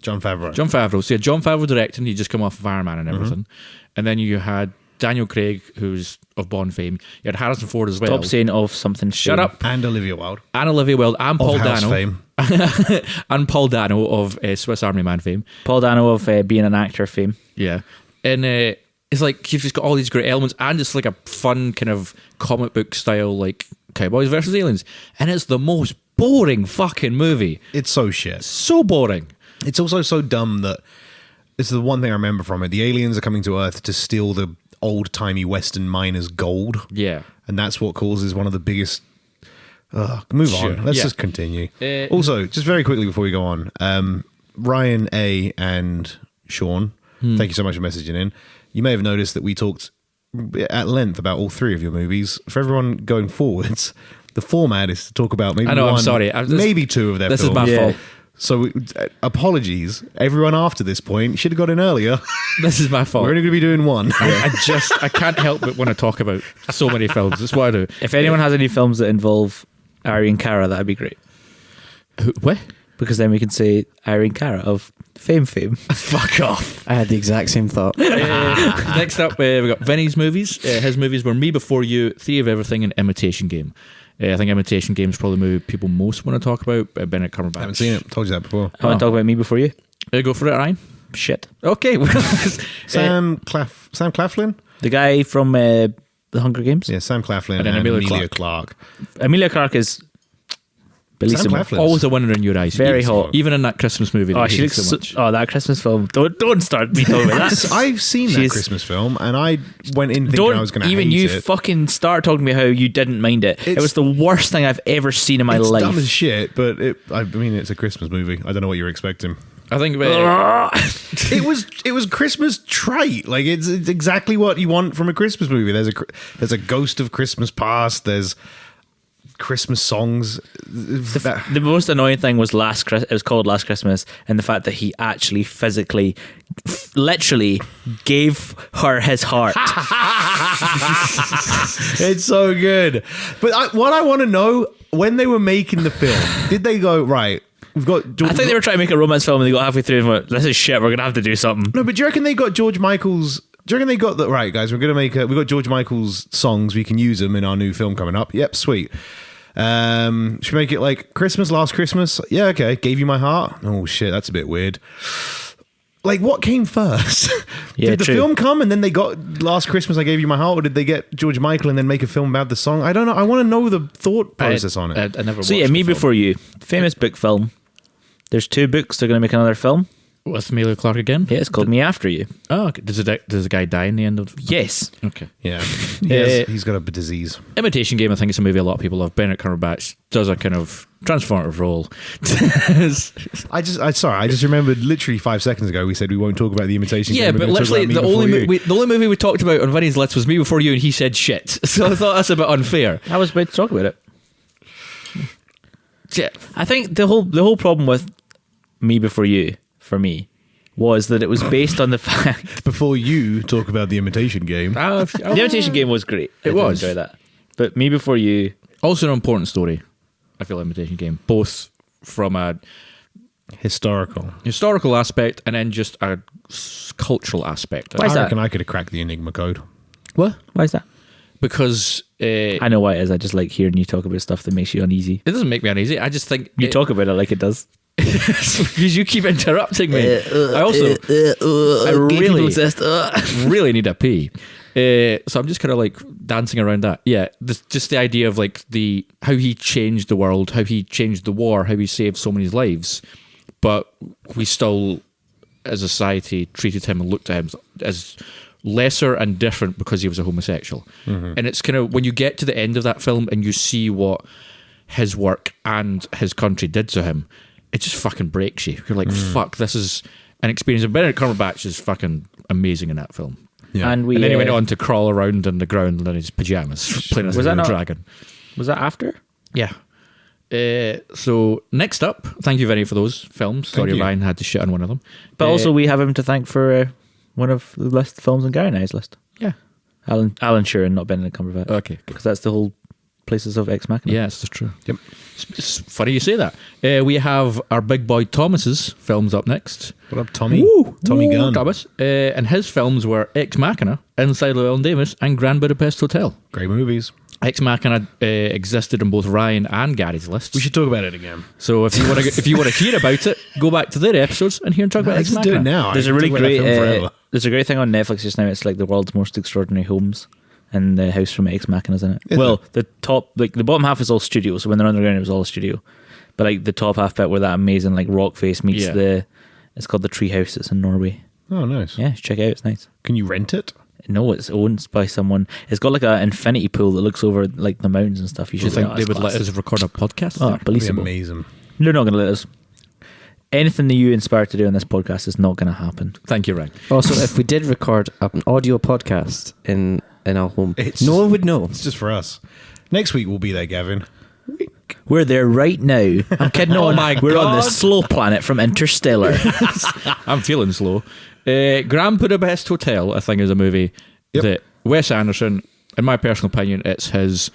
[SPEAKER 1] John Favreau.
[SPEAKER 3] John Favreau. So you had John Favreau directing, he just come off of Iron Man and everything. And then you had Daniel Craig, who's of Bond fame. You had Harrison Ford as well.
[SPEAKER 2] Stop saying of something.
[SPEAKER 3] Shut up.
[SPEAKER 1] and Olivia Wilde
[SPEAKER 3] And Olivia Wilde and
[SPEAKER 1] of
[SPEAKER 3] Paul
[SPEAKER 1] House
[SPEAKER 3] Dano.
[SPEAKER 1] fame.
[SPEAKER 3] And Paul Dano of Swiss Army Man fame.
[SPEAKER 2] Paul Dano of being an actor fame.
[SPEAKER 3] Yeah. And it's like you've just got all these great elements and it's like a fun kind of comic book style like Cowboys versus Aliens. And it's the most boring fucking movie.
[SPEAKER 1] It's so shit.
[SPEAKER 3] So boring.
[SPEAKER 1] It's also so dumb that it's the one thing I remember from it. The aliens are coming to Earth to steal the old-timey Western miners' gold.
[SPEAKER 3] Yeah.
[SPEAKER 1] And that's what causes one of the biggest... move
[SPEAKER 3] Sure,
[SPEAKER 1] on. Let's
[SPEAKER 3] yeah.
[SPEAKER 1] just continue.
[SPEAKER 3] Uh,
[SPEAKER 1] Also, just very quickly before we go on, Ryan A. and Sean, thank you so much for messaging in. You may have noticed that we talked at length about all three of your movies. For everyone going forwards, the format is to talk about maybe
[SPEAKER 3] I know, I'm
[SPEAKER 1] one,
[SPEAKER 3] sorry.
[SPEAKER 1] maybe two of their
[SPEAKER 3] This
[SPEAKER 1] films.
[SPEAKER 3] is my
[SPEAKER 2] Yeah.
[SPEAKER 3] fault.
[SPEAKER 1] So apologies, everyone after this point should have got in earlier.
[SPEAKER 3] This is my fault.
[SPEAKER 1] We're only going to be doing one.
[SPEAKER 3] I can't help but want to talk about so many films. That's what I do.
[SPEAKER 2] If anyone has any films that involve Irene Cara, that'd be great.
[SPEAKER 3] What?
[SPEAKER 2] Because then we can say Irene Cara of Fame.
[SPEAKER 3] Fuck off.
[SPEAKER 5] I had the exact same thought.
[SPEAKER 3] Next up, we got Vinny's movies. His movies were Me Before You, Theory of Everything, and Imitation Game. I think Imitation Game is probably the movie people most want to talk about. Benedict Cumberbatch.
[SPEAKER 1] I haven't seen it. Told you that before.
[SPEAKER 2] I want to talk about Me Before You.
[SPEAKER 3] Go for it, Ryan.
[SPEAKER 2] Shit.
[SPEAKER 3] Okay.
[SPEAKER 1] Sam Claflin?
[SPEAKER 2] The guy from The Hunger Games.
[SPEAKER 1] Yeah, Sam Claflin
[SPEAKER 3] And then Emilia Clarke.
[SPEAKER 2] Emilia Clarke is
[SPEAKER 1] Sam
[SPEAKER 2] bellissima.
[SPEAKER 1] Claflin.
[SPEAKER 3] Always a winner in your eyes.
[SPEAKER 2] Very hot.
[SPEAKER 3] Even in that Christmas movie. That
[SPEAKER 2] Oh,
[SPEAKER 3] you
[SPEAKER 2] she
[SPEAKER 3] hated
[SPEAKER 2] looks
[SPEAKER 3] so much.
[SPEAKER 2] oh, that Christmas film. Don't start me talking about that.
[SPEAKER 1] I've seen that
[SPEAKER 2] She's-
[SPEAKER 1] Christmas film, and I went in thinking I was going to hate
[SPEAKER 2] even you
[SPEAKER 1] it.
[SPEAKER 2] fucking start talking about how you didn't mind it. It
[SPEAKER 1] It's-
[SPEAKER 2] was the worst thing I've ever seen in my
[SPEAKER 1] It's
[SPEAKER 2] life.
[SPEAKER 1] dumb as shit, but I mean, it's a Christmas movie. I don't know what you're expecting.
[SPEAKER 3] I think
[SPEAKER 1] It was Christmas trite. Like it's exactly what you want from a Christmas movie. There's a ghost of Christmas past. There's Christmas songs.
[SPEAKER 2] The most annoying thing was it was called Last Christmas, and the fact that he actually physically, literally gave her his heart.
[SPEAKER 1] It's so good. But what I want to know, when they were making the film, did they go, right, we've got...
[SPEAKER 2] I think they were trying to make a romance film, and they got halfway through and went, "This is shit. We're gonna have to do something."
[SPEAKER 1] No, but do you reckon they got George Michael's... Do you reckon they got that? Right, guys, we're going to make we got George Michael's songs. We can use them in our new film coming up. Yep, sweet. Should we make it like Christmas, Last Christmas? Yeah, okay. Gave You My Heart? Oh, shit, that's a bit weird. Like, what came first?
[SPEAKER 2] Yeah,
[SPEAKER 1] did the
[SPEAKER 2] true.
[SPEAKER 1] film come and then they got Last Christmas, I Gave You My Heart? Or did they get George Michael and then make a film about the song? I don't know. I want to know the thought process on it.
[SPEAKER 3] I never
[SPEAKER 2] So yeah,
[SPEAKER 3] watched
[SPEAKER 2] Me
[SPEAKER 3] the film.
[SPEAKER 2] Before You, famous book film. There's 2 books. They're gonna make another film.
[SPEAKER 3] With Emilia Clarke again?
[SPEAKER 2] Yeah, it's called Me After You.
[SPEAKER 3] Oh, okay. Does the guy die in the end of
[SPEAKER 2] Yes.
[SPEAKER 3] Okay.
[SPEAKER 1] Yeah.
[SPEAKER 3] Yeah.
[SPEAKER 1] He's got a disease.
[SPEAKER 3] Imitation Game, I think it's a movie a lot of people love. Benedict Cumberbatch does a kind of transformative role.
[SPEAKER 1] I just remembered literally 5 seconds ago we said we won't talk about The Imitation
[SPEAKER 3] Yeah,
[SPEAKER 1] Game. We're
[SPEAKER 3] but
[SPEAKER 1] gonna talk
[SPEAKER 3] literally
[SPEAKER 1] about
[SPEAKER 3] the only movie we talked about on Vinny's list was Me Before You, and he said shit. So I thought that's a bit unfair.
[SPEAKER 2] I was about to talk about it.
[SPEAKER 3] Yeah.
[SPEAKER 2] I think the whole problem with Me Before You, for me, was that it was based on the fact
[SPEAKER 1] Before you talk about The Imitation Game.
[SPEAKER 2] the Imitation Game was great. I
[SPEAKER 3] It
[SPEAKER 2] did
[SPEAKER 3] was.
[SPEAKER 2] enjoy that. But Me Before You,
[SPEAKER 3] Also an important story, I feel, Imitation Game, both from a historical aspect and then just a cultural aspect.
[SPEAKER 2] Why is
[SPEAKER 1] I
[SPEAKER 2] that?
[SPEAKER 1] reckon I could have cracked the Enigma code.
[SPEAKER 2] what? Why is that?
[SPEAKER 3] Because
[SPEAKER 2] I know why it is. I just like hearing you talk about stuff that makes you uneasy.
[SPEAKER 3] it doesn't make me uneasy. I just think
[SPEAKER 2] You talk about it like it does.
[SPEAKER 3] because you keep interrupting me. I also I really need a pee. So I'm just kind of like dancing around that. Yeah, just the idea of like how he changed the world, how he changed the war, how he saved so many lives, but we still, as a society, treated him and looked at him as lesser and different because he was a homosexual. And it's kind of when you get to the end of that film and you see what his work and his country did to him, it just fucking breaks you. You're like, fuck, this is an experience. And Benedict Cumberbatch is fucking amazing in that film.
[SPEAKER 1] Yeah.
[SPEAKER 2] And
[SPEAKER 3] And then he went on to crawl around in the ground in his pajamas, playing as
[SPEAKER 2] Was
[SPEAKER 3] a
[SPEAKER 2] that not-
[SPEAKER 3] dragon.
[SPEAKER 2] Was that after?
[SPEAKER 3] Yeah. So next up, thank you, Vinny, for those films. Sorry,
[SPEAKER 1] you.
[SPEAKER 3] Ryan had to shit on one of them.
[SPEAKER 2] But also, we have him to thank for one of the list films on Gary and I's list.
[SPEAKER 3] Yeah.
[SPEAKER 2] Alan Sheeran, not Benedict Cumberbatch.
[SPEAKER 3] Okay.
[SPEAKER 2] Because that's the whole Places of Ex Machina.
[SPEAKER 3] Yeah, it's true.
[SPEAKER 1] Yep.
[SPEAKER 3] It's funny you say that. We have our big boy Thomas's films up next.
[SPEAKER 1] What up, Tommy? Tommy Gunn.
[SPEAKER 3] Thomas. And his films were Ex Machina, Inside Llewellyn Davis, and Grand Budapest Hotel.
[SPEAKER 1] Great movies.
[SPEAKER 3] Ex Machina existed on both Ryan and Gary's lists.
[SPEAKER 1] We should talk about it again.
[SPEAKER 3] So if you want to hear about it, go back to their episodes and hear and talk about Ex
[SPEAKER 1] Let's do
[SPEAKER 3] Machina.
[SPEAKER 1] it now.
[SPEAKER 2] There's
[SPEAKER 1] I
[SPEAKER 2] a
[SPEAKER 1] can
[SPEAKER 2] really
[SPEAKER 1] talk about that
[SPEAKER 2] great
[SPEAKER 1] film forever.
[SPEAKER 2] there's a great thing on Netflix just now. It's like the world's most extraordinary homes, and the house from Ex Machina's in it.
[SPEAKER 1] Is
[SPEAKER 2] well,
[SPEAKER 1] it?
[SPEAKER 2] the top, like the bottom half is all studio. So when they're underground, it was all a studio. But like the top half bit where that amazing like rock face meets
[SPEAKER 3] Yeah.
[SPEAKER 2] it's called the Tree House. It's in Norway.
[SPEAKER 1] Oh, nice.
[SPEAKER 2] Yeah, check it out. It's nice.
[SPEAKER 1] Can you rent it?
[SPEAKER 2] No, it's owned by someone. It's got like an infinity pool that looks over like the mountains and stuff. You
[SPEAKER 3] Do you
[SPEAKER 2] should
[SPEAKER 3] think
[SPEAKER 2] oh,
[SPEAKER 3] they
[SPEAKER 2] it's
[SPEAKER 3] would let
[SPEAKER 2] class.
[SPEAKER 3] us record a podcast
[SPEAKER 2] Oh,
[SPEAKER 3] there?
[SPEAKER 1] That'd be
[SPEAKER 2] believable.
[SPEAKER 1] amazing.
[SPEAKER 2] They're not going to let us. Anything that you inspire to do on this podcast is not going to happen.
[SPEAKER 3] Thank you, Ryan.
[SPEAKER 5] Also, if we did record an audio podcast in our home,
[SPEAKER 1] It's
[SPEAKER 5] no
[SPEAKER 1] just-
[SPEAKER 5] one would know.
[SPEAKER 1] It's just for us. Next week we'll be there, Gavin.
[SPEAKER 2] We're there right now. I'm kidding
[SPEAKER 3] Oh
[SPEAKER 2] on.
[SPEAKER 3] my
[SPEAKER 2] We're on the
[SPEAKER 3] God.
[SPEAKER 2] slow planet from Interstellar.
[SPEAKER 3] I'm feeling slow. Grand Budapest Hotel, I think, is a movie
[SPEAKER 1] Yep.
[SPEAKER 3] that Wes Anderson, in my personal opinion, it's his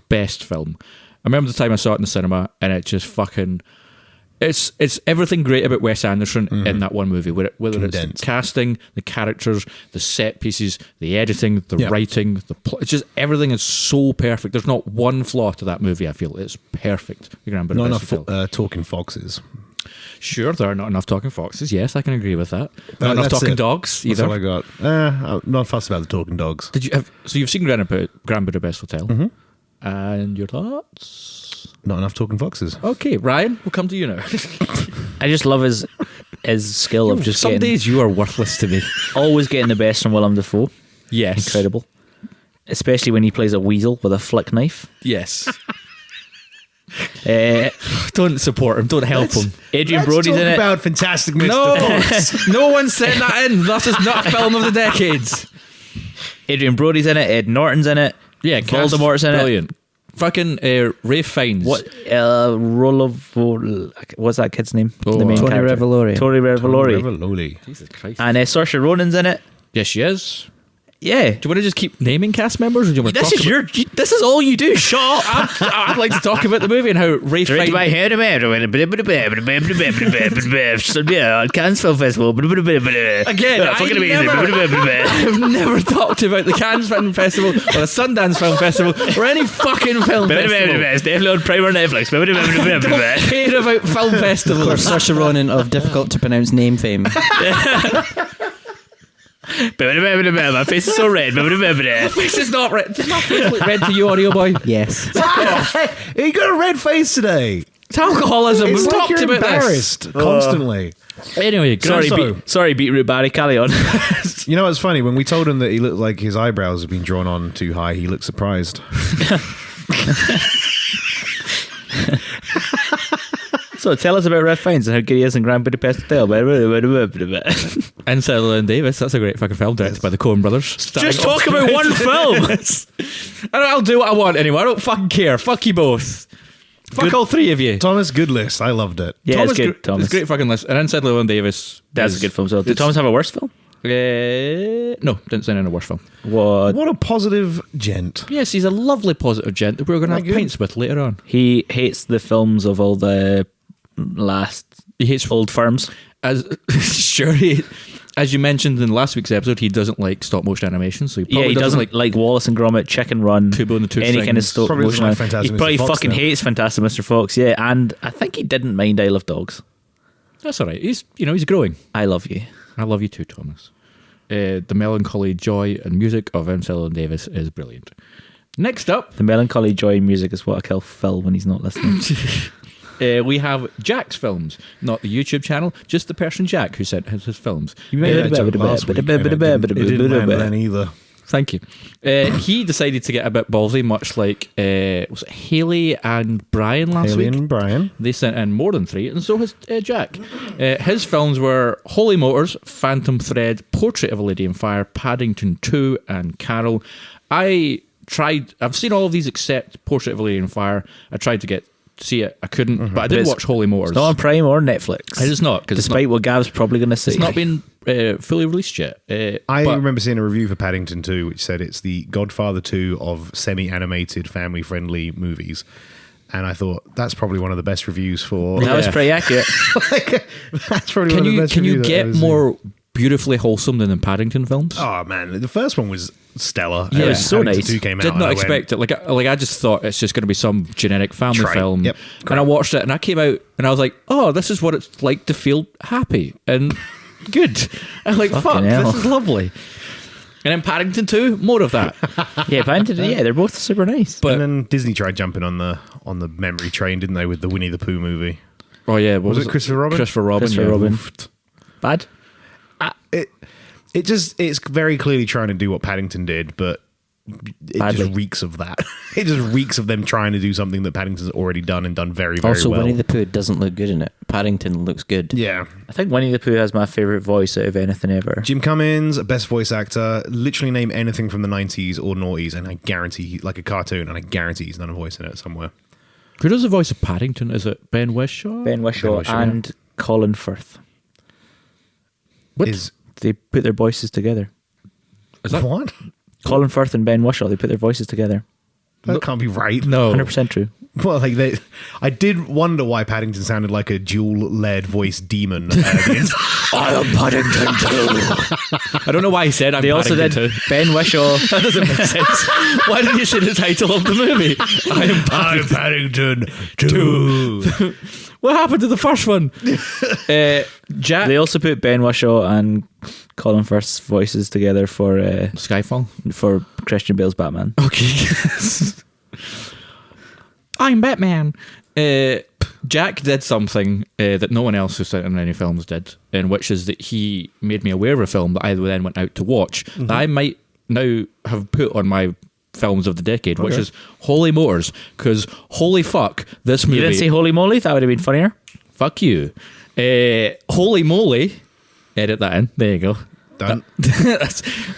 [SPEAKER 3] best film. I remember the time I saw it in the cinema, and it just fucking... It's everything great about Wes Anderson in that one movie, whether it's
[SPEAKER 1] Condensed.
[SPEAKER 3] the casting, the characters, the set pieces, the editing, the
[SPEAKER 1] Yeah.
[SPEAKER 3] writing, the plot. It's just everything is so perfect. There's not one flaw to that movie, I feel. It's perfect. The Grand
[SPEAKER 1] Not
[SPEAKER 3] Budapest
[SPEAKER 1] enough
[SPEAKER 3] Hotel.
[SPEAKER 1] talking foxes.
[SPEAKER 3] Sure, there are not enough talking foxes. Yes, I can agree with that. Not enough
[SPEAKER 1] That's
[SPEAKER 3] talking
[SPEAKER 1] it.
[SPEAKER 3] dogs
[SPEAKER 1] That's
[SPEAKER 3] either.
[SPEAKER 1] all I got. I'm not fussed about the talking dogs.
[SPEAKER 3] Did you have? So you've seen Grand Budapest Hotel, and your thoughts?
[SPEAKER 1] Not enough talking foxes.
[SPEAKER 3] Okay, Ryan, we'll come to you now.
[SPEAKER 2] I just love his skill of just
[SPEAKER 3] Some
[SPEAKER 2] getting,
[SPEAKER 3] days you are worthless to me.
[SPEAKER 2] always getting the best from Willem Dafoe.
[SPEAKER 3] Yes,
[SPEAKER 2] Incredible. Especially when he plays a weasel with a flick knife.
[SPEAKER 3] Yes.
[SPEAKER 2] Don't
[SPEAKER 3] support him. Don't help him.
[SPEAKER 2] Adrian
[SPEAKER 1] Let's
[SPEAKER 2] Brody's
[SPEAKER 1] talk
[SPEAKER 2] in it.
[SPEAKER 1] about Fantastic Mr.
[SPEAKER 3] No,
[SPEAKER 1] Fox.
[SPEAKER 3] no one sent that in. That is not a film of the decades.
[SPEAKER 2] Adrian Brody's in it. Ed Norton's in it.
[SPEAKER 3] Yeah,
[SPEAKER 2] Voldemort's in
[SPEAKER 3] brilliant. Fucking Rafe Fiennes.
[SPEAKER 2] What? What's that kid's name?
[SPEAKER 3] Oh,
[SPEAKER 2] the main
[SPEAKER 5] Tony
[SPEAKER 2] character.
[SPEAKER 5] Revolori.
[SPEAKER 2] Tony Revolori.
[SPEAKER 1] Revolori.
[SPEAKER 3] Jesus Christ.
[SPEAKER 2] And Saoirse Ronan's in it.
[SPEAKER 3] Yes, she is.
[SPEAKER 2] Yeah.
[SPEAKER 3] Do you want to just keep naming cast members, or do you want to
[SPEAKER 2] This
[SPEAKER 3] talk
[SPEAKER 2] is
[SPEAKER 3] about...
[SPEAKER 2] This is all you do. Shut up.
[SPEAKER 3] I'd like to talk about the movie and how Rafe
[SPEAKER 2] Directed by
[SPEAKER 3] Fiennes...
[SPEAKER 2] on Cannes Film Festival.
[SPEAKER 3] Again, I've never talked about the Cannes Film Festival or the Sundance Film Festival or any fucking film festival.
[SPEAKER 2] Definitely on Prime or Netflix.
[SPEAKER 3] Don't care about film
[SPEAKER 5] Of
[SPEAKER 3] festivals.
[SPEAKER 5] course, Saoirse Ronan of difficult to pronounce name fame.
[SPEAKER 2] My face is so red.
[SPEAKER 3] This is not red. Does my face look red to you, audio boy?
[SPEAKER 5] Yes.
[SPEAKER 1] You got a red face today.
[SPEAKER 3] It's alcoholism.
[SPEAKER 1] It's
[SPEAKER 3] We've
[SPEAKER 1] like
[SPEAKER 3] talked
[SPEAKER 1] you're
[SPEAKER 3] about this.
[SPEAKER 1] embarrassed constantly.
[SPEAKER 3] Anyway,
[SPEAKER 2] Sorry, Beetroot Barry, carry on.
[SPEAKER 1] You know what's funny? When we told him that he looked like his eyebrows had been drawn on too high, he looked surprised.
[SPEAKER 2] So tell us about Ralph Fiennes and how good he is in Grand Budapest Hotel.
[SPEAKER 3] And Llewyn Davis, that's a great fucking film directed by the Coen brothers.
[SPEAKER 2] Just talk about one film.
[SPEAKER 3] I'll do what I want anyway. I don't fucking care. Fuck you both. Fuck all three of you.
[SPEAKER 1] Thomas, good list. I loved it.
[SPEAKER 2] Yeah,
[SPEAKER 3] Thomas,
[SPEAKER 2] it's good. Thomas.
[SPEAKER 3] It's a great fucking list. And Inside Llewyn Davis.
[SPEAKER 2] That's a good film. So did Thomas have a worse film?
[SPEAKER 3] No, didn't sign in a worse film.
[SPEAKER 1] What a positive gent.
[SPEAKER 3] Yes, he's a lovely positive gent that we're going to have pints with later on.
[SPEAKER 2] He hates the films of all the
[SPEAKER 3] He hates
[SPEAKER 2] old firms.
[SPEAKER 3] As you mentioned in last week's episode, he doesn't like stop motion animation. So
[SPEAKER 2] he doesn't like Wallace and Gromit, Chicken Run,
[SPEAKER 3] Kubo and the Two
[SPEAKER 2] any kind of
[SPEAKER 3] Strings.
[SPEAKER 2] stop
[SPEAKER 1] Probably
[SPEAKER 2] motion.
[SPEAKER 1] doesn't like
[SPEAKER 2] He
[SPEAKER 1] Fantastic
[SPEAKER 2] probably
[SPEAKER 1] Mr. Fox
[SPEAKER 2] fucking
[SPEAKER 1] then.
[SPEAKER 2] hates Fantastic Mr. Fox. Yeah, and I think he didn't mind I Love Dogs.
[SPEAKER 3] That's all right. He's growing.
[SPEAKER 2] I love you.
[SPEAKER 3] I love you too, Thomas. The melancholy joy and music of Inside Llewyn Davis is brilliant. Next up,
[SPEAKER 2] The melancholy joy in music is what I kill Phil when he's not listening.
[SPEAKER 3] we have Jack's films, not the YouTube channel, just the person Jack who sent his films.
[SPEAKER 1] You made that joke last week, and it didn't land then either.
[SPEAKER 3] Thank you. He decided to get a bit ballsy, much like was it Haley and Brian last
[SPEAKER 1] Haley
[SPEAKER 3] week?
[SPEAKER 1] and Brian.
[SPEAKER 3] They sent in more than 3, and so has Jack. His films were Holy Motors, Phantom Thread, Portrait of a Lady on Fire, Paddington 2, and Carol. I've seen all of these except Portrait of a Lady on Fire. I tried to see it. I couldn't, but I did watch Holy Motors.
[SPEAKER 2] It's not on Prime or Netflix.
[SPEAKER 3] It is not,
[SPEAKER 2] despite what Gav's probably going to say.
[SPEAKER 3] It's not been fully released yet.
[SPEAKER 1] I remember seeing a review for Paddington 2 which said it's the Godfather 2 of semi-animated, family-friendly movies. And I thought, that's probably one of the best reviews for...
[SPEAKER 2] That was pretty accurate.
[SPEAKER 1] That's probably one of the best
[SPEAKER 3] Can you
[SPEAKER 1] reviews I've
[SPEAKER 3] get
[SPEAKER 1] ever seen.
[SPEAKER 3] more beautifully wholesome than the Paddington films?
[SPEAKER 1] Oh, man. The first one was stellar.
[SPEAKER 3] Yeah,
[SPEAKER 1] And
[SPEAKER 3] it was
[SPEAKER 2] so
[SPEAKER 1] Paddington
[SPEAKER 2] nice.
[SPEAKER 1] 2 came out
[SPEAKER 3] Did
[SPEAKER 1] and
[SPEAKER 3] not
[SPEAKER 1] I
[SPEAKER 3] expect it. Like I just thought it's just going to be some generic family
[SPEAKER 1] Trite.
[SPEAKER 3] film.
[SPEAKER 1] Yep.
[SPEAKER 3] And I watched it and I came out and I was like, oh, this is what it's like to feel happy and good. I'm like, fuck,
[SPEAKER 2] hell.
[SPEAKER 3] this is lovely. And then Paddington 2, more of that.
[SPEAKER 2] Yeah, Paddington. Yeah, they're both super nice.
[SPEAKER 3] But
[SPEAKER 1] And then Disney tried jumping on the memory train, didn't they, with the Winnie the Pooh movie?
[SPEAKER 3] oh yeah, what
[SPEAKER 1] Was it Christopher Robin?
[SPEAKER 3] Christopher Robin.
[SPEAKER 2] Christopher
[SPEAKER 3] yeah.
[SPEAKER 2] Robin.
[SPEAKER 3] Oof.
[SPEAKER 2] Bad.
[SPEAKER 1] It's very clearly trying to do what Paddington did, but it
[SPEAKER 2] Badly.
[SPEAKER 1] just reeks of that. It just reeks of them trying to do something that Paddington's already done and done very, very
[SPEAKER 5] Also,
[SPEAKER 1] well.
[SPEAKER 5] Winnie the Pooh doesn't look good in it. Paddington looks good.
[SPEAKER 1] Yeah.
[SPEAKER 2] I think Winnie the Pooh has my favourite voice out of anything ever.
[SPEAKER 1] Jim Cummins, best voice actor. Literally name anything from the 90s or noughties, and I guarantee, like a cartoon, and I guarantee he's done a voice in it somewhere.
[SPEAKER 3] Who does the voice of Paddington? Is it Ben Whishaw?
[SPEAKER 2] Ben Whishaw
[SPEAKER 1] Whishaw,
[SPEAKER 2] and Colin Firth.
[SPEAKER 3] What?
[SPEAKER 2] They put their voices together.
[SPEAKER 3] Is that
[SPEAKER 1] What?
[SPEAKER 2] Colin Firth and Ben Whishaw, they put their voices together.
[SPEAKER 1] That can't be right.
[SPEAKER 3] No.
[SPEAKER 2] 100% true.
[SPEAKER 1] Well, I did wonder why Paddington sounded like a dual-led voice demon.
[SPEAKER 2] I am Paddington too.
[SPEAKER 3] I don't know why he said I'm
[SPEAKER 2] They also did
[SPEAKER 3] Paddington 2.
[SPEAKER 2] Ben Whishaw.
[SPEAKER 3] That doesn't make sense. Why didn't you say the title of the movie?
[SPEAKER 1] I'm Paddington 2.
[SPEAKER 3] What happened to the first one? Jack.
[SPEAKER 2] They also put Ben Whishaw and Colin Firth's voices together for
[SPEAKER 3] Skyfall.
[SPEAKER 2] Christian Bale's Batman.
[SPEAKER 3] Okay. I'm Batman. Jack did something that no one else who's sent in any films did, in which is that he made me aware of a film that I then went out to watch that I might now have put on my films of the decade, which is Holy Motors, because holy fuck, this movie...
[SPEAKER 2] You didn't say Holy Moly? That would have been funnier.
[SPEAKER 3] Fuck you. Holy moly. Edit that in. There you go.
[SPEAKER 1] Done.
[SPEAKER 3] I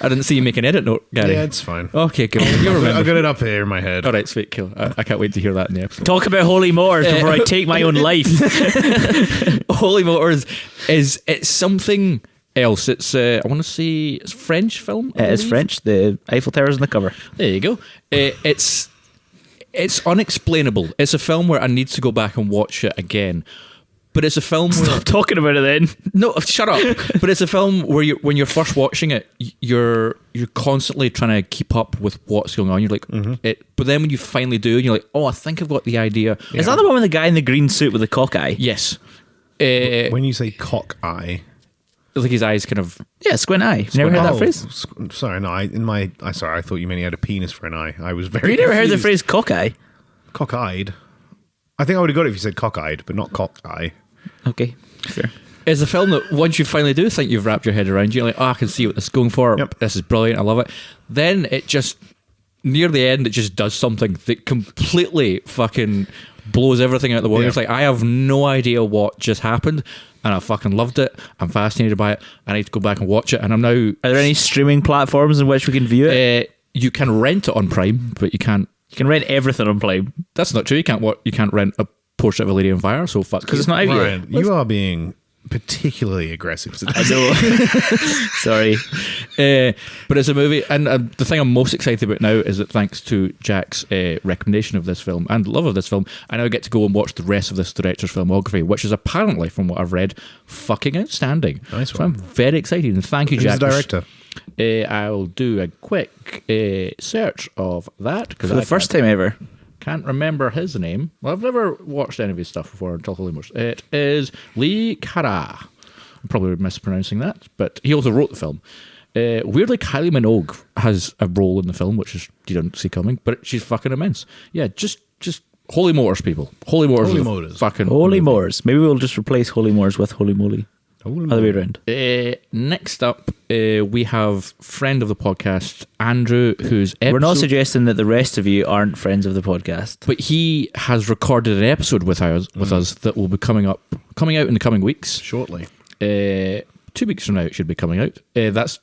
[SPEAKER 3] didn't see you make an edit note, Gary.
[SPEAKER 1] Yeah, it's fine.
[SPEAKER 3] Okay, cool. You remember.
[SPEAKER 1] I've got it up here in my head.
[SPEAKER 3] All right, sweet, cool. I can't wait to hear that in the episode.
[SPEAKER 2] Talk about Holy Motors before I take my own life.
[SPEAKER 3] Holy Motors it's something else. It's I want to say it's a French film. I
[SPEAKER 2] It is
[SPEAKER 3] believe.
[SPEAKER 2] French. The Eiffel Tower's on the cover.
[SPEAKER 3] There you go. It's unexplainable. It's a film where I need to go back and watch it again. But it's a film where...
[SPEAKER 2] Stop talking about it then.
[SPEAKER 3] No, shut up. But it's a film where when you're first watching it, you're constantly trying to keep up with what's going on. You're like, but then when you finally do, you're like, oh, I think I've got the idea.
[SPEAKER 2] Is that the one with the guy in the green suit with the cock eye?
[SPEAKER 3] Yes.
[SPEAKER 1] When you say cock eye...
[SPEAKER 3] Like his eyes kind of...
[SPEAKER 2] Yeah, squint eye. You never heard that phrase?
[SPEAKER 1] Sorry, no. I thought you meant he had a penis for an eye. I was very
[SPEAKER 2] You never heard the
[SPEAKER 1] confused.
[SPEAKER 2] phrase cock eye?
[SPEAKER 1] Cock-eyed? I think I would have got it if you said cock-eyed, but not cock-eye.
[SPEAKER 2] Okay, sure.
[SPEAKER 3] It's a film that once you finally do think you've wrapped your head around, you're like, oh, I can see what this is going for.
[SPEAKER 1] Yep.
[SPEAKER 3] This is brilliant. I love it. Then it just, near the end, it just does something that completely fucking blows everything out of the water.
[SPEAKER 1] Yeah.
[SPEAKER 3] It's like, I have no idea what just happened, and I fucking loved it. I'm fascinated by it. I need to go back and watch it. And I'm now.
[SPEAKER 2] Are there any streaming platforms in which we can view it?
[SPEAKER 3] You can rent it on Prime, but you can't.
[SPEAKER 2] You can rent everything on Prime.
[SPEAKER 3] That's not true. You can't rent a Portrait of a Lady on Fire. So fuck.
[SPEAKER 2] Because it's not out yet.
[SPEAKER 1] Ryan, you are being particularly aggressive today.
[SPEAKER 2] I know. Sorry.
[SPEAKER 3] But it's a movie, and the thing I'm most excited about now is that thanks to Jack's recommendation of this film and love of this film, I now get to go and watch the rest of this director's filmography, which is apparently, from what I've read, fucking outstanding.
[SPEAKER 1] Nice
[SPEAKER 3] so
[SPEAKER 1] one.
[SPEAKER 3] I'm very excited, and thank you,
[SPEAKER 1] Who's
[SPEAKER 3] Jack.
[SPEAKER 1] the director?
[SPEAKER 3] I'll do a quick search of that because
[SPEAKER 2] For the first time ever.
[SPEAKER 3] Can't remember his name. Well, I've never watched any of his stuff before until Holy Motors. It is Lee Cara. I'm probably mispronouncing that, but he also wrote the film. Weirdly, Kylie Minogue has a role in the film, which is you don't see coming, but she's fucking immense. Yeah, just Holy Motors, people. Holy Motors.
[SPEAKER 1] Holy
[SPEAKER 3] is a
[SPEAKER 1] Motors.
[SPEAKER 3] Fucking
[SPEAKER 2] Holy
[SPEAKER 3] movie.
[SPEAKER 2] Motors. Maybe we'll just replace Holy Motors with Holy Moly. Other way around.
[SPEAKER 3] Next up, we have friend of the podcast, Andrew, who's
[SPEAKER 2] We're not suggesting that the rest of you aren't friends of the podcast.
[SPEAKER 3] but he has recorded an episode with us that will be coming out in the coming weeks.
[SPEAKER 1] Shortly.
[SPEAKER 3] 2 weeks from now, it should be coming out. That's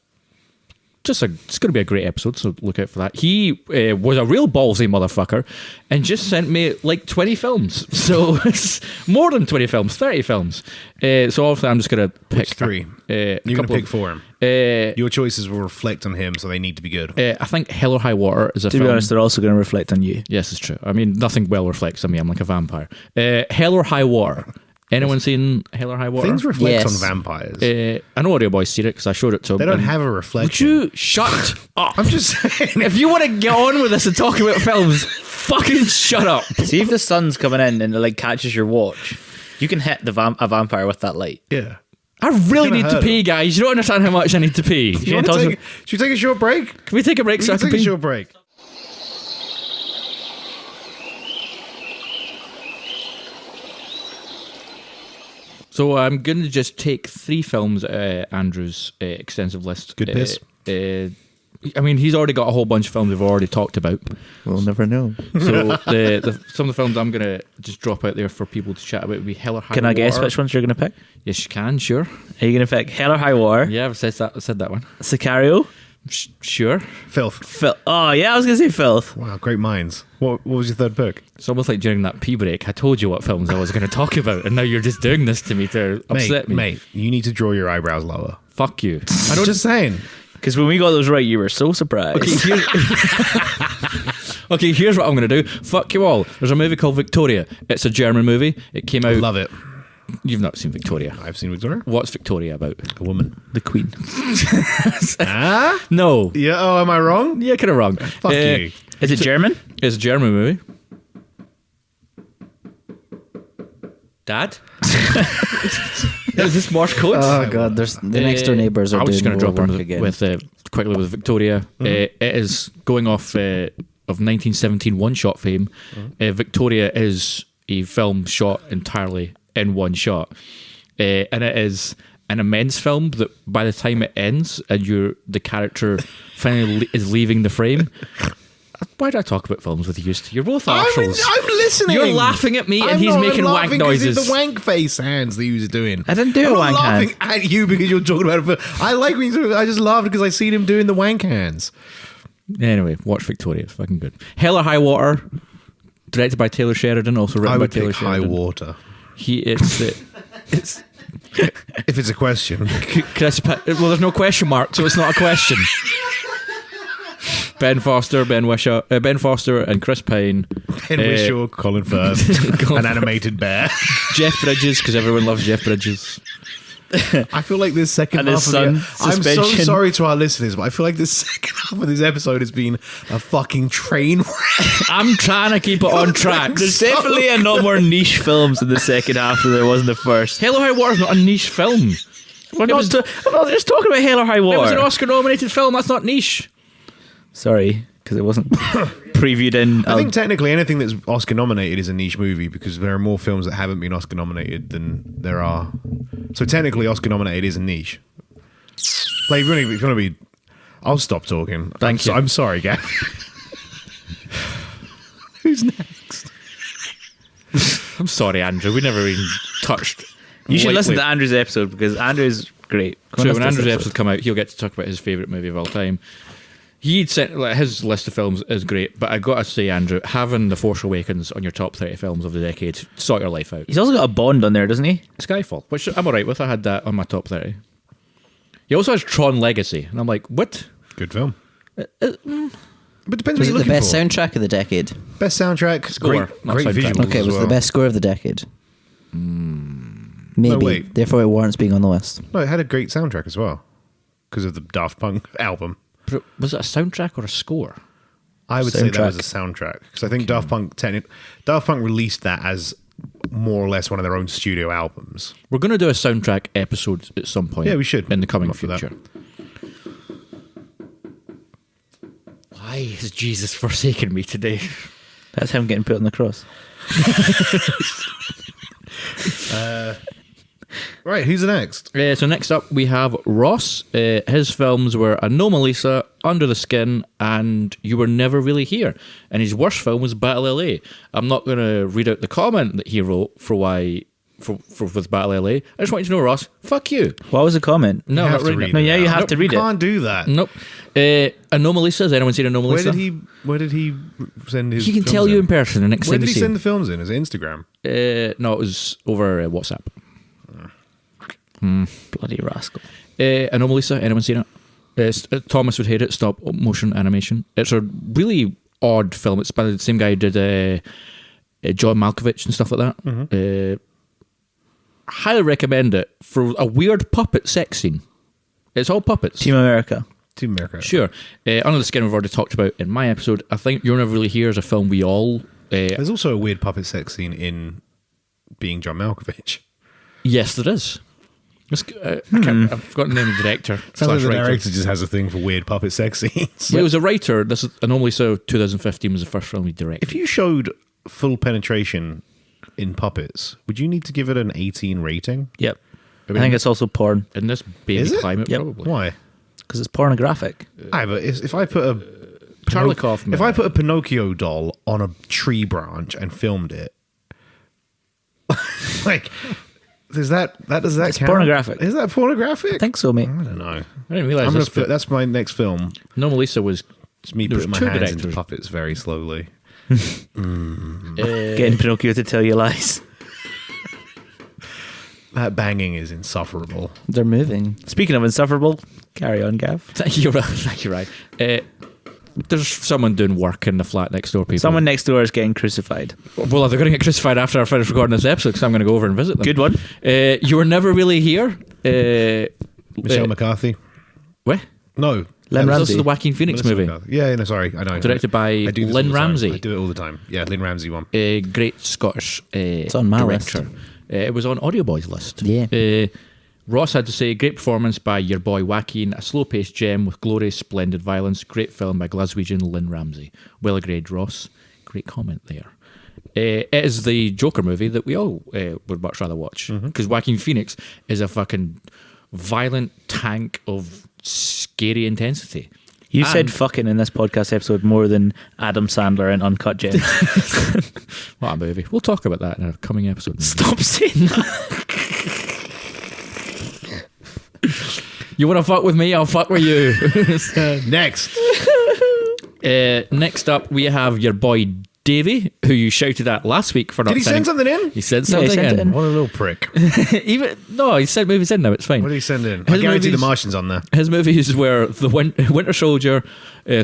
[SPEAKER 3] it's going to be a great episode, so look out for that. He was a real ballsy motherfucker and just sent me like 20 films. So it's more than 20 films, 30 films. So obviously I'm just going to pick
[SPEAKER 1] Which 3? You're going to pick 4 him. Your choices will reflect on him, so they need to be good.
[SPEAKER 3] I think Hell or High Water is a
[SPEAKER 2] To
[SPEAKER 3] film.
[SPEAKER 2] be honest, they're also going to reflect on you.
[SPEAKER 3] Yes, it's true. I mean, nothing well reflects on me. I'm like a vampire. Hell or High Water. Anyone seen Hell or High Water?
[SPEAKER 1] Things reflect
[SPEAKER 2] Yes.
[SPEAKER 1] on vampires.
[SPEAKER 3] I know Audio Boy's seen it because I showed it to him.
[SPEAKER 1] They don't
[SPEAKER 3] and-
[SPEAKER 1] have a
[SPEAKER 3] Would
[SPEAKER 1] reflection.
[SPEAKER 3] you shut up?
[SPEAKER 1] I'm just saying.
[SPEAKER 3] If you want to get on with this and talk about films, fucking shut up.
[SPEAKER 2] See if the sun's coming in and it like catches your watch, you can hit a vampire with that light.
[SPEAKER 1] Yeah.
[SPEAKER 3] I really
[SPEAKER 1] gonna
[SPEAKER 3] need to
[SPEAKER 1] hurt
[SPEAKER 3] pee, guys. You don't understand how much I need to pee.
[SPEAKER 1] You want to
[SPEAKER 2] talk
[SPEAKER 1] should we take a short break?
[SPEAKER 3] Can we take a break so I
[SPEAKER 1] Let's
[SPEAKER 3] can
[SPEAKER 1] take a
[SPEAKER 3] pee?
[SPEAKER 1] short break.
[SPEAKER 3] So I'm going to just take 3 films Andrew's extensive list.
[SPEAKER 1] Good piss.
[SPEAKER 3] I mean, he's already got a whole bunch of films we've already talked about.
[SPEAKER 5] We'll never know.
[SPEAKER 3] So some of the films I'm going to just drop out there for people to chat about would be Hell or High Water.
[SPEAKER 2] Can I guess which ones you're going to pick?
[SPEAKER 3] Yes, you can, sure.
[SPEAKER 2] Are you going to pick Hell or High Water?
[SPEAKER 3] Yeah, I've said that one.
[SPEAKER 2] Sicario?
[SPEAKER 3] Sure.
[SPEAKER 1] Filth.
[SPEAKER 2] Oh, yeah, I was going to say Filth.
[SPEAKER 1] Wow, great minds. What was your third pick?
[SPEAKER 3] It's almost like during that pee break, I told you what films I was going to talk about, and now you're just doing this to me to upset me.
[SPEAKER 1] Mate, you need to draw your eyebrows lower.
[SPEAKER 3] Fuck you.
[SPEAKER 1] I don't just saying.
[SPEAKER 2] Because when we got those right, you were so surprised.
[SPEAKER 3] Okay, here's what I'm going to do. Fuck you all. There's a movie called Victoria. It's a German movie. It came out...
[SPEAKER 1] Love it.
[SPEAKER 3] You've not seen Victoria.
[SPEAKER 1] I've seen Victoria.
[SPEAKER 3] What's Victoria about?
[SPEAKER 1] A woman.
[SPEAKER 2] The Queen.
[SPEAKER 1] Ah?
[SPEAKER 3] No.
[SPEAKER 1] Yeah. Oh, am I wrong?
[SPEAKER 3] Yeah, kind of wrong.
[SPEAKER 1] Fuck you.
[SPEAKER 2] Is it German?
[SPEAKER 3] It's a German movie. Dad? Is this Morse code?
[SPEAKER 5] Oh god, there's the next door neighbours are
[SPEAKER 3] I was just
[SPEAKER 5] doing
[SPEAKER 3] going to
[SPEAKER 5] more
[SPEAKER 3] drop
[SPEAKER 5] work
[SPEAKER 3] in
[SPEAKER 5] again.
[SPEAKER 3] with quickly with Victoria. It is going off of 1917 one-shot fame. Victoria is a film shot entirely in one shot, and it is an immense film that by the time it ends and the character finally is leaving the frame. Why do I talk about films with you? You're both arseholes.
[SPEAKER 1] I'm listening.
[SPEAKER 3] You're laughing at me and
[SPEAKER 1] I'm
[SPEAKER 3] he's
[SPEAKER 1] not,
[SPEAKER 3] making
[SPEAKER 1] I'm
[SPEAKER 3] wank
[SPEAKER 1] laughing 'cause it's
[SPEAKER 3] noises.
[SPEAKER 1] the wank face hands that he was doing.
[SPEAKER 2] I didn't do
[SPEAKER 1] I'm
[SPEAKER 2] a wank
[SPEAKER 1] not laughing
[SPEAKER 2] hand.
[SPEAKER 1] at you because you're talking about it. I like when you. I just laughed because I seen him doing the wank hands.
[SPEAKER 3] Anyway, watch Victoria. It's fucking good. Hell or High Water, directed by Taylor Sheridan, also written
[SPEAKER 1] I
[SPEAKER 3] by
[SPEAKER 1] would
[SPEAKER 3] Taylor
[SPEAKER 1] pick High
[SPEAKER 3] Sheridan.
[SPEAKER 1] Water
[SPEAKER 3] It's
[SPEAKER 1] if it's a question.
[SPEAKER 3] Chris. Well, there's no question mark, so it's not a question. Ben Foster, Ben Foster, and Chris Pine.
[SPEAKER 1] Ben Whishaw, Colin Firth, an animated bear.
[SPEAKER 3] Jeff Bridges, because everyone loves Jeff Bridges.
[SPEAKER 1] I feel like this second
[SPEAKER 2] And
[SPEAKER 1] half
[SPEAKER 2] his
[SPEAKER 1] of
[SPEAKER 2] son,
[SPEAKER 1] I'm so
[SPEAKER 2] suspension.
[SPEAKER 1] sorry to our listeners, but I feel like this second half of this episode has been a fucking train wreck.
[SPEAKER 3] I'm trying to keep it on track.
[SPEAKER 2] There's definitely a lot more niche films in the second half than there was in the first.
[SPEAKER 3] Hell or High Water is not a niche film.
[SPEAKER 2] I'm not just talking about Hell or High
[SPEAKER 3] It was an
[SPEAKER 2] Water.
[SPEAKER 3] Oscar-nominated film. That's not niche.
[SPEAKER 2] Sorry, because it wasn't previewed in.
[SPEAKER 1] I think technically anything that's Oscar nominated is a niche movie because there are more films that haven't been Oscar nominated than there are. So technically, Oscar nominated is a niche. Like, if you want to be, I'll stop talking.
[SPEAKER 3] Thank you.
[SPEAKER 1] I'm sorry, Gav. Who's next?
[SPEAKER 3] I'm sorry, Andrew. We never even touched.
[SPEAKER 2] You should listen
[SPEAKER 3] lightly.
[SPEAKER 2] to Andrew's episode because Andrew's great. Go
[SPEAKER 3] So
[SPEAKER 2] and
[SPEAKER 3] when
[SPEAKER 2] listen to
[SPEAKER 3] Andrew's
[SPEAKER 2] this
[SPEAKER 3] episode come out, he'll get to talk about his favourite movie of all time. He'd sent like his list of films is great, but I gotta say, Andrew, having The Force Awakens on your top 30 films of the decade, sort your life out.
[SPEAKER 2] He's also got a Bond on there, doesn't he?
[SPEAKER 3] Skyfall, which I'm alright with. I had that on my top 30. He also has Tron Legacy, and I'm like, what?
[SPEAKER 1] Good film. But depends
[SPEAKER 5] Was
[SPEAKER 1] what
[SPEAKER 5] it
[SPEAKER 1] you're
[SPEAKER 5] the
[SPEAKER 1] looking
[SPEAKER 5] best
[SPEAKER 1] for.
[SPEAKER 5] soundtrack of the decade?
[SPEAKER 1] Best soundtrack,
[SPEAKER 3] Score,
[SPEAKER 1] great,
[SPEAKER 3] not
[SPEAKER 1] great
[SPEAKER 3] soundtrack.
[SPEAKER 1] visuals.
[SPEAKER 5] Okay,
[SPEAKER 1] as
[SPEAKER 5] was it
[SPEAKER 1] well.
[SPEAKER 5] the best score of the decade? Maybe.
[SPEAKER 1] No, wait.
[SPEAKER 5] Therefore, it warrants being on the list.
[SPEAKER 1] No, it had a great soundtrack as well because of the Daft Punk album.
[SPEAKER 3] But was it a soundtrack or a score?
[SPEAKER 1] I would say that was
[SPEAKER 5] Soundtrack.
[SPEAKER 1] a soundtrack because I think Daft Punk released that as more or less one of their own studio albums.
[SPEAKER 3] We're going to do a soundtrack episode at some point.
[SPEAKER 1] Yeah, we should.
[SPEAKER 3] in the coming
[SPEAKER 1] I'm up for that.
[SPEAKER 3] future. Why has Jesus forsaken me today?
[SPEAKER 2] That's him getting put on the cross.
[SPEAKER 1] Right, who's the next?
[SPEAKER 3] So next up we have Ross. His films were Anomalisa, Under the Skin, and You Were Never Really Here. And his worst film was Battle LA. I'm not going to read out the comment that he wrote for why for with Battle LA. I just want you to know, Ross, fuck you.
[SPEAKER 2] What was the comment?
[SPEAKER 3] No,
[SPEAKER 1] You
[SPEAKER 3] not
[SPEAKER 1] have to
[SPEAKER 3] reading
[SPEAKER 1] read
[SPEAKER 3] it.
[SPEAKER 2] No,
[SPEAKER 1] it
[SPEAKER 2] yeah, you
[SPEAKER 1] out.
[SPEAKER 2] have to read
[SPEAKER 1] You
[SPEAKER 2] it.
[SPEAKER 1] can't do that.
[SPEAKER 3] Nope. Anomalisa. Has anyone seen Anomalisa?
[SPEAKER 1] Where did he send his?
[SPEAKER 3] He can
[SPEAKER 1] films
[SPEAKER 3] tell you in
[SPEAKER 1] in
[SPEAKER 3] person the next
[SPEAKER 1] Where
[SPEAKER 3] thing
[SPEAKER 1] did
[SPEAKER 3] you
[SPEAKER 1] he
[SPEAKER 3] see.
[SPEAKER 1] send the films in? Is it Instagram?
[SPEAKER 3] No, it was over WhatsApp.
[SPEAKER 2] Bloody rascal.
[SPEAKER 3] Anomalisa, anyone seen it? Thomas would hate it. Stop motion animation. It's a really odd film. It's by the same guy who did John Malkovich and stuff like that. Highly recommend it for a weird puppet sex scene. It's all puppets.
[SPEAKER 2] Team America.
[SPEAKER 1] Team America.
[SPEAKER 3] Sure. Under the Skin we've already talked about in my episode. I think You're Never Really Here is a film we all...
[SPEAKER 1] There's also a weird puppet sex scene in Being John Malkovich.
[SPEAKER 3] yes, there is. I've forgotten the name of the director.
[SPEAKER 1] Sounds like the
[SPEAKER 3] writer.
[SPEAKER 1] director just has a thing for weird puppet sex scenes.
[SPEAKER 3] Well, he was a writer. This is Anomalisa 2015 was the first film he directed.
[SPEAKER 1] If you showed full penetration in puppets, would you need to give it an 18 rating?
[SPEAKER 2] Yep. I think it's also porn
[SPEAKER 3] in this baby
[SPEAKER 1] Is it?
[SPEAKER 3] climate,
[SPEAKER 2] Yep.
[SPEAKER 1] Why?
[SPEAKER 3] probably.
[SPEAKER 2] because it's pornographic.
[SPEAKER 1] Aye, but if I put a
[SPEAKER 3] Charlie Kaufman.
[SPEAKER 1] if I put a Pinocchio doll on a tree branch and filmed it, like, does that
[SPEAKER 2] It's
[SPEAKER 1] count?
[SPEAKER 2] pornographic.
[SPEAKER 1] Is that pornographic?
[SPEAKER 2] I think so, mate.
[SPEAKER 1] I don't know.
[SPEAKER 3] I didn't realize
[SPEAKER 1] I'm gonna
[SPEAKER 3] this.
[SPEAKER 1] that's my next film.
[SPEAKER 3] Anomalisa was
[SPEAKER 1] It's me
[SPEAKER 3] There was
[SPEAKER 1] putting my
[SPEAKER 3] two
[SPEAKER 1] hands into
[SPEAKER 3] directors.
[SPEAKER 1] puppets very slowly.
[SPEAKER 2] Getting Pinocchio to tell you lies.
[SPEAKER 1] That banging is insufferable.
[SPEAKER 5] They're moving.
[SPEAKER 2] Speaking of insufferable, carry on, Gav.
[SPEAKER 3] Thank you, Ryan. There's someone doing work in the flat next door, people.
[SPEAKER 2] Someone next door is getting crucified.
[SPEAKER 3] Well, they're going to get crucified after I finish recording this episode because I'm going to go over and visit them.
[SPEAKER 2] Good one.
[SPEAKER 3] You Were Never Really Here.
[SPEAKER 1] Michelle McCarthy.
[SPEAKER 3] What?
[SPEAKER 1] No.
[SPEAKER 2] Len
[SPEAKER 3] This
[SPEAKER 2] Ramsey.
[SPEAKER 3] is the Joaquin Phoenix
[SPEAKER 1] Melissa
[SPEAKER 3] movie.
[SPEAKER 1] McCarthy. Yeah, no, sorry. I know.
[SPEAKER 3] Directed by
[SPEAKER 1] I do this
[SPEAKER 3] Lynn
[SPEAKER 1] all the time.
[SPEAKER 3] Ramsey.
[SPEAKER 1] I do it all the time. Yeah, Lynn Ramsey one.
[SPEAKER 3] A great Scottish it's
[SPEAKER 5] on my
[SPEAKER 3] director. It was on Audio Boy's list.
[SPEAKER 5] Yeah.
[SPEAKER 3] Ross had to say, great performance by your boy Joaquin, a slow-paced gem with glorious, splendid violence. Great film by Glaswegian Lynn Ramsey. Well agreed, Ross. Great comment there. It is the Joker movie that we all would much rather watch because Joaquin Phoenix is a fucking violent tank of scary intensity.
[SPEAKER 2] You
[SPEAKER 3] And-
[SPEAKER 2] said fucking in this podcast episode more than Adam Sandler in Uncut Gems.
[SPEAKER 3] What a movie. We'll talk about that in a coming episode.
[SPEAKER 2] Stop saying that.
[SPEAKER 3] You want to fuck with me? I'll fuck with you.
[SPEAKER 1] Next.
[SPEAKER 3] Next up, we have your boy Davey, who you shouted at last week for not
[SPEAKER 1] Did he send
[SPEAKER 3] sending-
[SPEAKER 1] something in?
[SPEAKER 3] He sent
[SPEAKER 2] Yeah, he
[SPEAKER 3] something
[SPEAKER 2] sent it
[SPEAKER 3] in.
[SPEAKER 2] in.
[SPEAKER 1] What a little prick.
[SPEAKER 3] He sent movies in now. It's fine.
[SPEAKER 1] What did he send in?
[SPEAKER 3] His
[SPEAKER 1] I guarantee the
[SPEAKER 3] movies-
[SPEAKER 1] Martian's on there.
[SPEAKER 3] His movies were The Winter Soldier,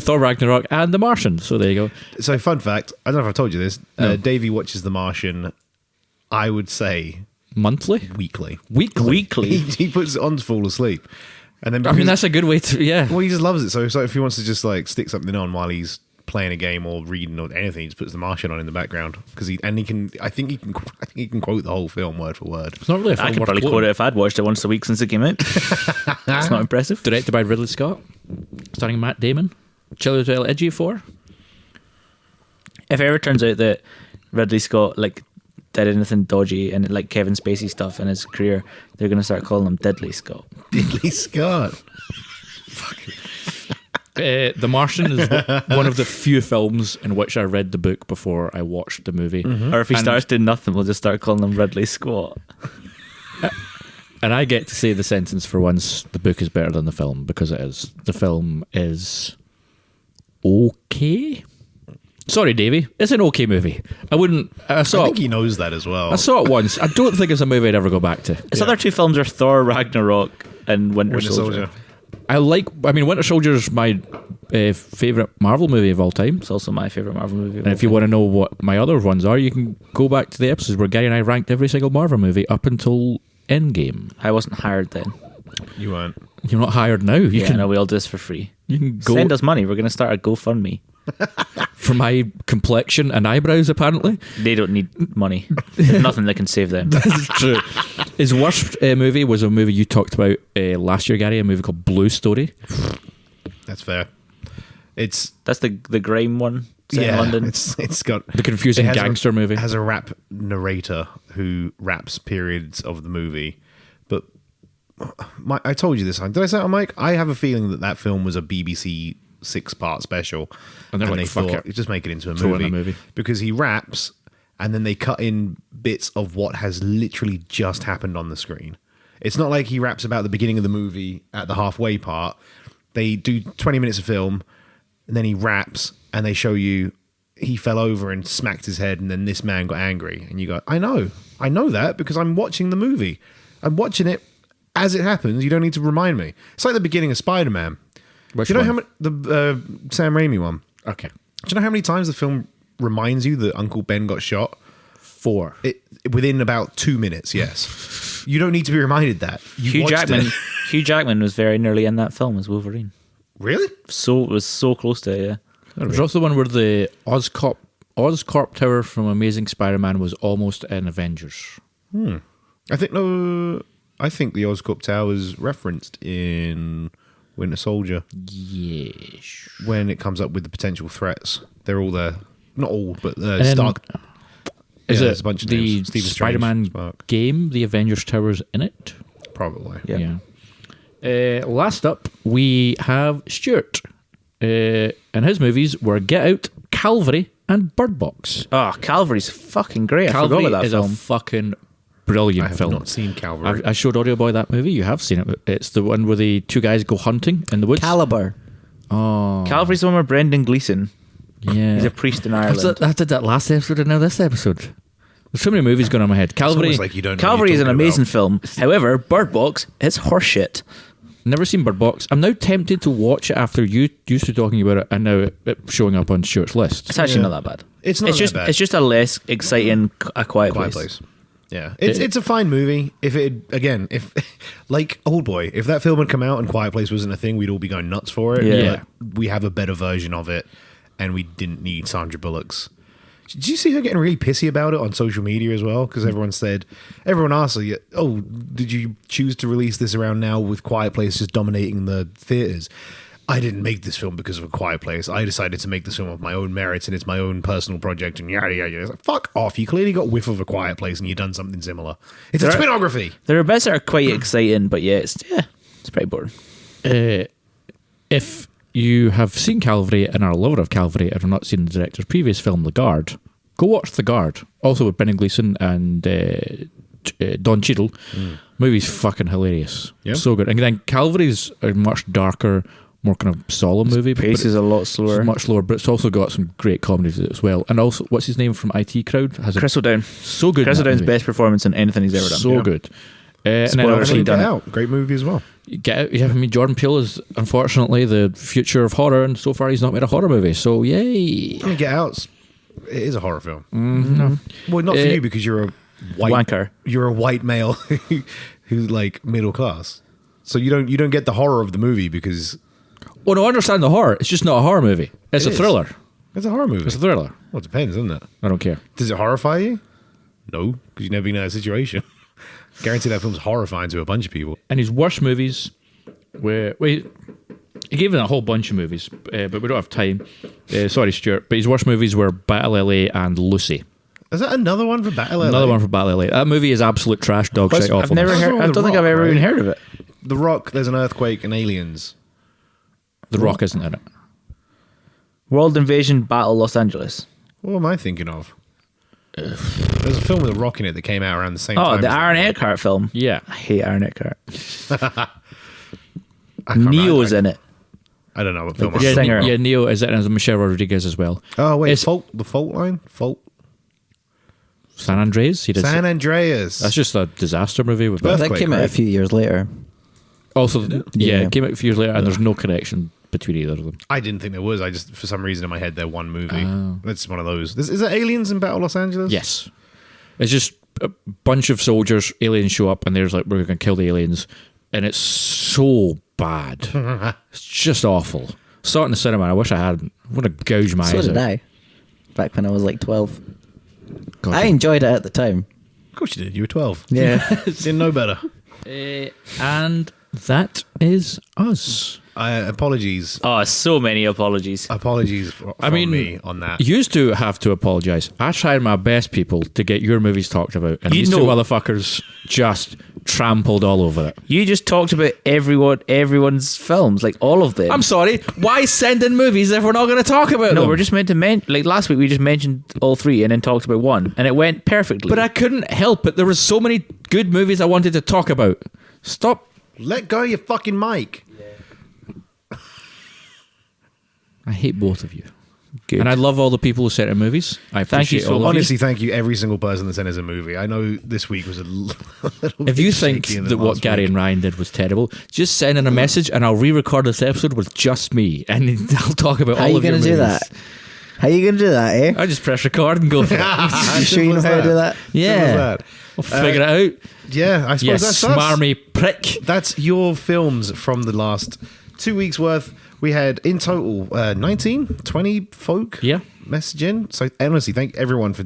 [SPEAKER 3] Thor Ragnarok, and The Martian. So there you go.
[SPEAKER 1] So, fun fact, I don't know if I told you this.
[SPEAKER 3] No.
[SPEAKER 1] Davey watches The Martian, I would say,
[SPEAKER 3] Monthly?
[SPEAKER 1] weekly.
[SPEAKER 3] Weekly?
[SPEAKER 1] He puts it on to fall asleep. And then
[SPEAKER 3] I mean,
[SPEAKER 1] because-
[SPEAKER 3] that's a good way to, yeah.
[SPEAKER 1] well, he just loves it. So if he wants to just like stick something on while he's playing a game or reading or anything, he just puts The Martian on in the background because he can. I think he can quote the whole film word for word.
[SPEAKER 3] It's not really a film
[SPEAKER 2] I could
[SPEAKER 3] worth
[SPEAKER 2] probably
[SPEAKER 3] quoting.
[SPEAKER 2] quote it if I'd watched it once a week since it came out. That's not impressive.
[SPEAKER 3] Directed by Ridley Scott, starring Matt Damon. Chili Well Edgy 4.
[SPEAKER 2] If it ever turns out that Ridley Scott like did anything dodgy and like Kevin Spacey stuff in his career, they're going to start calling him Diddley Scott.
[SPEAKER 1] Diddley Scott.
[SPEAKER 3] The Martian is one of the few films in which I read the book before I watched the movie.
[SPEAKER 2] Or if he starts doing nothing, we'll just start calling him Ridley Squat.
[SPEAKER 3] And I get to say the sentence for once: the book is better than the film, because it is. The film is okay. Sorry, Davey. It's an okay movie. I
[SPEAKER 1] think he knows that as well.
[SPEAKER 3] I saw it once. I don't think it's a movie I'd ever go back to.
[SPEAKER 2] His other two films are Thor, Ragnarok, and Winter Soldier.
[SPEAKER 3] Winter Soldier is my favourite Marvel movie of all time.
[SPEAKER 2] It's also my favourite Marvel movie.
[SPEAKER 3] And if you want to know what my other ones are, you can go back to the episodes where Gary and I ranked every single Marvel movie up until Endgame.
[SPEAKER 2] I wasn't hired then.
[SPEAKER 1] You weren't.
[SPEAKER 3] You're not hired now.
[SPEAKER 2] We all do this for free.
[SPEAKER 3] You can go
[SPEAKER 2] send us money. We're going to start a GoFundMe.
[SPEAKER 3] For my complexion and eyebrows, apparently.
[SPEAKER 2] They don't need money. There's nothing that can save them.
[SPEAKER 3] That's true. His worst movie was a movie you talked about last year, Gary, a movie called Blue Story.
[SPEAKER 1] That's fair.
[SPEAKER 2] That's the grime one set in London.
[SPEAKER 1] It's got
[SPEAKER 3] the confusing gangster movie.
[SPEAKER 1] It has a rap narrator who raps periods of the movie. But I told you this time. Did I say it on mic? I have a feeling that film was a BBC 6-part special,
[SPEAKER 3] and they
[SPEAKER 1] thought, just make it into a movie because he raps, and then they cut in bits of what has literally just happened on the screen. It's not like he raps about the beginning of the movie at the halfway part. They do 20 minutes of film, and then he raps, and they show you he fell over and smacked his head, and then this man got angry, and you go, I know that because I'm watching the movie. I'm watching it as it happens. You don't need to remind me. It's like the beginning of Spider-Man. Do you know how many, the Sam Raimi one?
[SPEAKER 3] Okay.
[SPEAKER 1] Do you know how many times the film reminds you that Uncle Ben got shot?
[SPEAKER 3] 4.
[SPEAKER 1] Within about 2 minutes, yes. You don't need to be reminded that.
[SPEAKER 2] Hugh Jackman was very nearly in that film as Wolverine.
[SPEAKER 1] Really?
[SPEAKER 2] It was so close to it, yeah.
[SPEAKER 3] There's also the one where the Oscorp Tower from Amazing Spider-Man was almost in Avengers.
[SPEAKER 1] I think the Oscorp Tower is referenced in Winter Soldier.
[SPEAKER 3] Yes.
[SPEAKER 1] When it comes up with the potential threats. They're all there. Not all, but Stark.
[SPEAKER 3] Is it
[SPEAKER 1] a bunch of
[SPEAKER 3] the
[SPEAKER 1] names.
[SPEAKER 3] Spider-Man game, the Avengers Tower's in it?
[SPEAKER 1] Probably.
[SPEAKER 3] Yeah. Last up, we have Stuart. And his movies were Get Out, Calvary, and Bird Box.
[SPEAKER 2] Oh, Calvary's fucking great.
[SPEAKER 3] Calvary
[SPEAKER 2] I forgot about that
[SPEAKER 3] is
[SPEAKER 2] film.
[SPEAKER 3] a fucking brilliant film.
[SPEAKER 1] I have not seen Calvary.
[SPEAKER 3] I showed Audio Boy that movie. You have seen it. It's the one where the two guys go hunting in the woods.
[SPEAKER 5] Caliber.
[SPEAKER 3] Oh.
[SPEAKER 2] Calvary's the one where Brendan Gleeson.
[SPEAKER 3] Yeah.
[SPEAKER 2] He's a priest in Ireland.
[SPEAKER 3] I did that last episode and now this episode. There's so many movies going on in my head. Calvary.
[SPEAKER 1] Like you don't know
[SPEAKER 2] Calvary is an amazing
[SPEAKER 1] about.
[SPEAKER 2] film. However, Bird Box is horseshit.
[SPEAKER 3] Never seen Bird Box. I'm now tempted to watch it after you used to talking about it and now it showing up on Stuart's list.
[SPEAKER 2] It's actually not that bad.
[SPEAKER 1] It's not that bad.
[SPEAKER 2] It's just a less exciting A Quiet Place.
[SPEAKER 1] Yeah, it's a fine movie. If like Old Boy, if that film had come out and Quiet Place wasn't a thing, we'd all be going nuts for it.
[SPEAKER 3] Yeah.
[SPEAKER 1] But we have a better version of it, and we didn't need Sandra Bullock's. Did you see her getting really pissy about it on social media as well? Because everyone asked her, "Oh, did you choose to release this around now with Quiet Place just dominating the theaters?" I didn't make this film because of A Quiet Place. I decided to make this film of my own merits, and it's my own personal project, and yada, yada, yada. Like, fuck off. You clearly got whiff of A Quiet Place, and you've done something similar. It's a twinography.
[SPEAKER 2] There are bits that are quite exciting, but it's pretty boring.
[SPEAKER 3] If you have seen Calvary and are a lover of Calvary and have not seen the director's previous film, The Guard, go watch The Guard. Also with Brendan Gleeson and Don Cheadle. Movie's fucking hilarious.
[SPEAKER 1] Yep.
[SPEAKER 3] So good. And then Calvary's a much darker, more kind of solemn movie.
[SPEAKER 2] Pace is a lot slower.
[SPEAKER 3] It's much slower, but it's also got some great comedies as well. And also, what's his name from IT Crowd?
[SPEAKER 2] Chris O'Dowd.
[SPEAKER 3] So good.
[SPEAKER 2] Chris O'Dowd's best performance in anything he's ever done.
[SPEAKER 3] So good. And then
[SPEAKER 2] Spoilers,
[SPEAKER 1] Get Out. Great movie as well.
[SPEAKER 3] Get Out. Yeah, I mean, Jordan Peele is unfortunately the future of horror, and so far he's not made a horror movie. So yay!
[SPEAKER 1] I mean, Get Out. It is a horror film.
[SPEAKER 3] Mm-hmm.
[SPEAKER 1] Well, not for you because you're a white
[SPEAKER 2] wanker.
[SPEAKER 1] You're a white male who's like middle class. So you don't get the horror of the movie because.
[SPEAKER 3] Well, no, I understand the horror. It's just not a horror movie. It's a thriller.
[SPEAKER 1] It's a horror movie.
[SPEAKER 3] It's a thriller.
[SPEAKER 1] Well, it depends, doesn't it?
[SPEAKER 3] I don't care.
[SPEAKER 1] Does it horrify you? No, because you've never been in that situation. Guarantee that film's horrifying to a bunch of people.
[SPEAKER 3] And his worst movies were... he gave it a whole bunch of movies, but we don't have time. Sorry, Stuart. But his worst movies were Battle LA and Lucy.
[SPEAKER 1] Is that another one for Battle LA?
[SPEAKER 3] Another one for Battle LA. That movie is absolute trash dog shit awful.
[SPEAKER 2] I've never heard. I don't think I've ever even heard of it.
[SPEAKER 1] The Rock, there's an earthquake and aliens.
[SPEAKER 3] The Rock isn't in it.
[SPEAKER 2] World Invasion Battle Los Angeles.
[SPEAKER 1] What am I thinking of? There's a film with The Rock in it that came out around the same time.
[SPEAKER 2] Oh, the
[SPEAKER 1] as
[SPEAKER 2] Aaron
[SPEAKER 1] that.
[SPEAKER 2] Eckhart film.
[SPEAKER 3] Yeah.
[SPEAKER 2] I hate Aaron Eckhart.
[SPEAKER 1] I can't
[SPEAKER 2] Neo's
[SPEAKER 1] remember.
[SPEAKER 2] in it.
[SPEAKER 1] I don't know what film.
[SPEAKER 2] Yeah,
[SPEAKER 1] I'm
[SPEAKER 2] singer.
[SPEAKER 3] Yeah, Neo is it, and there's Michelle Rodriguez as well.
[SPEAKER 1] Oh wait,
[SPEAKER 3] It's-
[SPEAKER 1] the fault line,
[SPEAKER 3] San Andreas. He did.
[SPEAKER 1] San Andreas.
[SPEAKER 3] That's just a disaster movie with
[SPEAKER 1] Birth-
[SPEAKER 5] That
[SPEAKER 1] Earthquake,
[SPEAKER 5] came out a
[SPEAKER 1] right?
[SPEAKER 5] few years later.
[SPEAKER 3] Also, yeah,
[SPEAKER 5] Yeah.
[SPEAKER 3] it came out a few years later, and there's no connection between either of them.
[SPEAKER 1] I didn't think there was. I just, for some reason in my head, they're one movie.
[SPEAKER 3] Oh.
[SPEAKER 1] That's one of those. Is it Aliens in Battle Los Angeles?
[SPEAKER 3] Yes, it's just a bunch of soldiers. Aliens show up, and there's like, we're going to kill the aliens, and it's so bad. It's just awful. Saw it in the cinema. And I wish I hadn't. I would have gouged my
[SPEAKER 5] So
[SPEAKER 3] eyes
[SPEAKER 5] did
[SPEAKER 3] out.
[SPEAKER 5] I. Back when I was like 12.
[SPEAKER 3] God,
[SPEAKER 5] I enjoyed it at the time.
[SPEAKER 1] Of course you did. You were 12.
[SPEAKER 5] Yeah.
[SPEAKER 1] Didn't know better.
[SPEAKER 3] and that is us.
[SPEAKER 1] Apologies.
[SPEAKER 2] Oh, so many apologies.
[SPEAKER 1] Apologies from me on that.
[SPEAKER 3] You used to have to apologise. I tried my best, people, to get your movies talked about, and
[SPEAKER 2] You
[SPEAKER 3] these two
[SPEAKER 2] know-
[SPEAKER 3] motherfuckers just trampled all over it.
[SPEAKER 2] You just talked about everyone's films, like all of them.
[SPEAKER 3] I'm sorry. Why send in movies if we're not going to talk about
[SPEAKER 2] No,
[SPEAKER 3] them?
[SPEAKER 2] we're just meant to like last week we just mentioned all three and then talked about one, and it went perfectly.
[SPEAKER 3] But I couldn't help it. There were so many good movies I wanted to talk about. Stop.
[SPEAKER 1] Let go of your fucking mic.
[SPEAKER 3] I hate both of you.
[SPEAKER 2] Good.
[SPEAKER 3] And I love all the people who sent in movies. I
[SPEAKER 2] Thank you
[SPEAKER 3] appreciate
[SPEAKER 2] so
[SPEAKER 3] all
[SPEAKER 2] much.
[SPEAKER 3] of you.
[SPEAKER 1] Honestly, thank you every single person that sent us a movie. I know this week was a little
[SPEAKER 3] If
[SPEAKER 1] bit
[SPEAKER 3] you think
[SPEAKER 1] shakier than
[SPEAKER 3] that what
[SPEAKER 1] last
[SPEAKER 3] Gary
[SPEAKER 1] week.
[SPEAKER 3] and Ryan did was terrible, just send in a message and I'll re-record this episode with just me, and I'll talk about
[SPEAKER 5] How
[SPEAKER 3] all
[SPEAKER 5] you
[SPEAKER 3] of your
[SPEAKER 5] going to
[SPEAKER 3] movies.
[SPEAKER 5] do that? How you going to do that, eh?
[SPEAKER 3] I just press record and go for it.
[SPEAKER 5] You sure you know how to do that?
[SPEAKER 3] Yeah, we'll figure it out.
[SPEAKER 1] Yeah, I
[SPEAKER 3] You
[SPEAKER 1] suppose that's us.
[SPEAKER 3] smarmy prick.
[SPEAKER 1] That's your films from the last 2 weeks worth. We had in total 19, 20 folk
[SPEAKER 3] Yeah.
[SPEAKER 1] message in. So honestly, thank everyone for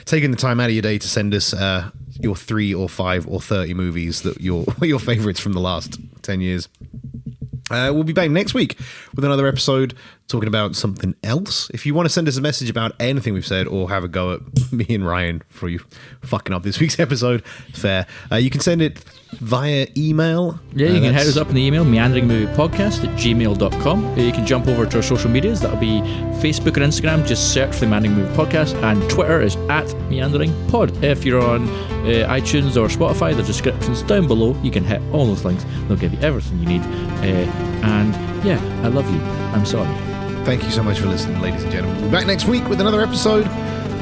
[SPEAKER 1] taking the time out of your day to send us your 3 or 5 or 30 movies that your favorites from the last 10 years. We'll be back next week with another episode talking about something else. If you want to send us a message about anything we've said or have a go at me and Ryan for you fucking up this week's episode, fair. You can send it via email.
[SPEAKER 3] Yeah, you can hit
[SPEAKER 1] that's-
[SPEAKER 3] us up in the email, meanderingmoviepodcast@gmail.com. You can jump over to our social medias. That'll be Facebook and Instagram. Just search for the Meandering Movie Podcast. And Twitter is @meanderingpod. If you're on iTunes or Spotify, the description's down below. You can hit all those links. They'll give you everything you need. And yeah, I love you. I'm sorry.
[SPEAKER 1] Thank you so much for listening, ladies and gentlemen. We'll be back next week with another episode.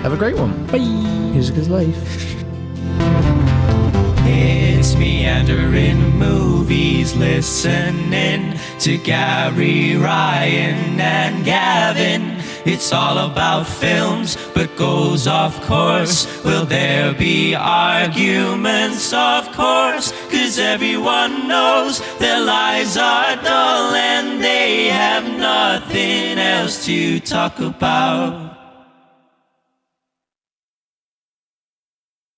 [SPEAKER 1] Have a great one.
[SPEAKER 3] Bye.
[SPEAKER 5] Music is life.
[SPEAKER 4] It's meandering movies, listening to Gary, Ryan, and Gavin. It's all about films, but goes off course. Will there be arguments? Of course, 'cause everyone knows their lives are dull and they have nothing else to talk about.